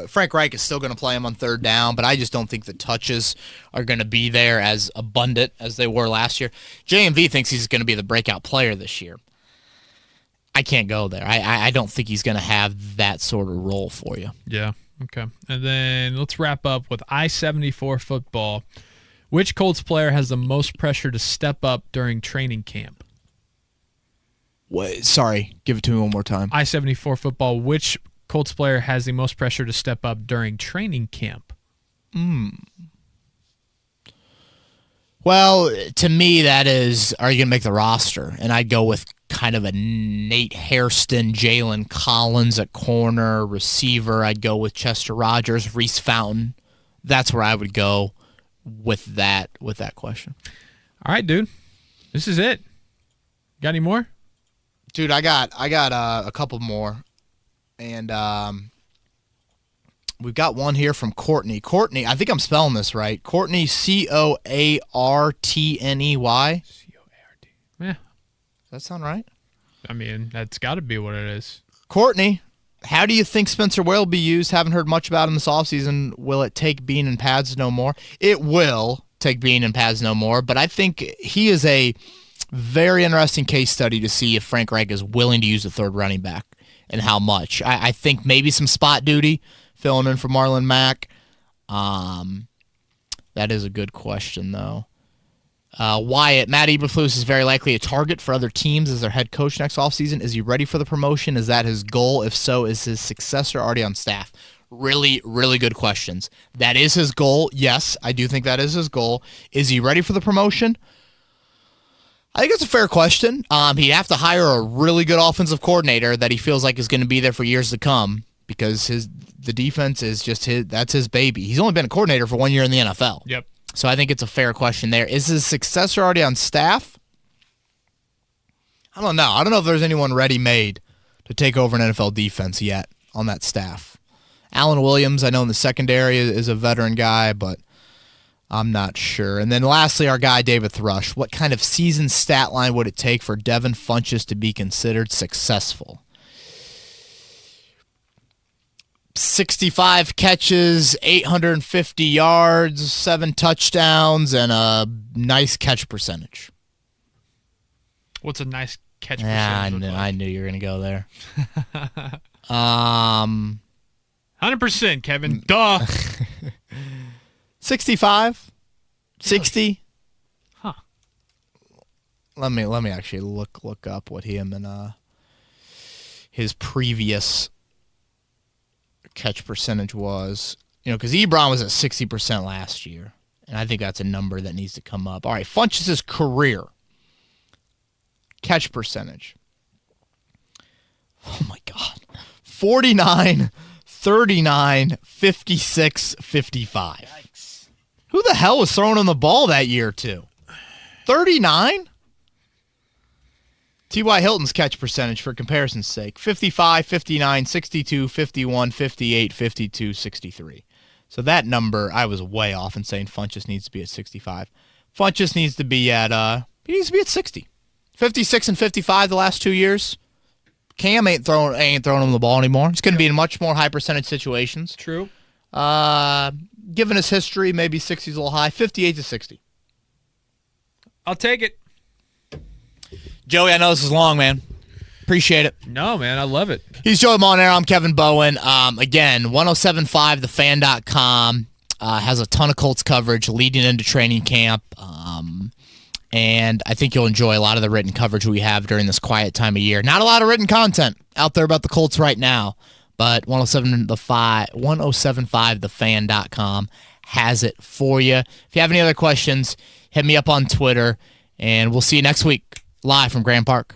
Frank Reich is still going to play him on third down, but I just don't think the touches are going to be there as abundant as they were last year. JMV thinks he's going to be the breakout player this year. I can't go there. I don't think he's going to have that sort of role for you. Yeah. Okay. And then let's wrap up with I-74 football. Which Colts player has the most pressure to step up during training camp? Wait, sorry, give it to me one more time. I-74 football. Which Colts player has the most pressure to step up during training camp? Well, to me, that is, are you going to make the roster? And I'd go with kind of a Nate Hairston, Jalen Collins at corner, receiver. I'd go with Chester Rogers, Reese Fountain. That's where I would go with that question. All right, dude. This is it. Got any more? Dude, I got a couple more. And we've got one here from Courtney. Courtney, I think I'm spelling this right. Courtney, Coartney. C-O-A-R-T. Yeah. Does that sound right? I mean, that's got to be what it is. Courtney, how do you think Spencer Ware will be used? Haven't heard much about him this offseason. Will it take Bean and pads no more? It will take Bean and pads no more, but I think he is a very interesting case study to see if Frank Reich is willing to use the third running back and how much. I think maybe some spot duty, filling in for Marlon Mack. That is a good question, though. Wyatt, Matt Eberflus is very likely a target for other teams as their head coach next offseason. Is he ready for the promotion? Is that his goal? If so, is his successor already on staff? Really, really good questions. That is his goal. Yes, I do think that is his goal. Is he ready for the promotion? I think it's a fair question. He'd have to hire a really good offensive coordinator that he feels like is going to be there for years to come because the defense is just that's his baby. He's only been a coordinator for 1 year in the NFL. Yep. So I think it's a fair question there. Is his successor already on staff? I don't know. I don't know if there's anyone ready-made to take over an NFL defense yet on that staff. Alan Williams, I know in the secondary, is a veteran guy, but I'm not sure. And then lastly, our guy, David Thrush. What kind of season stat line would it take for Devin Funchess to be considered successful? 65 catches, 850 yards, 7 touchdowns, and a nice catch percentage. What's a nice catch percentage? Yeah, I knew you were going to go there. 100%, Kevin. Duh. 65? 60? Huh. Let me actually look up what him and his previous catch percentage was. Because Ebron was at 60% last year, and I think that's a number that needs to come up. All right, Funchess' career catch percentage. Oh, my God. 49, 39, 56, 55. Yikes. Who the hell was throwing him the ball that year, too? 39? T.Y. Hilton's catch percentage, for comparison's sake, 55, 59, 62, 51, 58, 52, 63. So that number, I was way off in saying Funchess needs to be at 65. Funchess needs to be at 60. 56 and 55 the last 2 years. Cam ain't throwing him the ball anymore. It's going to be in much more high percentage situations. True. Given his history, maybe 60's a little high. 58 to 60. I'll take it. Joey, I know this is long, man. Appreciate it. No, man, I love it. He's Joey Molinaro. I'm Kevin Bowen. Again, 1075thefan.com has a ton of Colts coverage leading into training camp. And I think you'll enjoy a lot of the written coverage we have during this quiet time of year. Not a lot of written content out there about the Colts right now, but 1075thefan.com has it for you. If you have any other questions, hit me up on Twitter, and we'll see you next week live from Grand Park.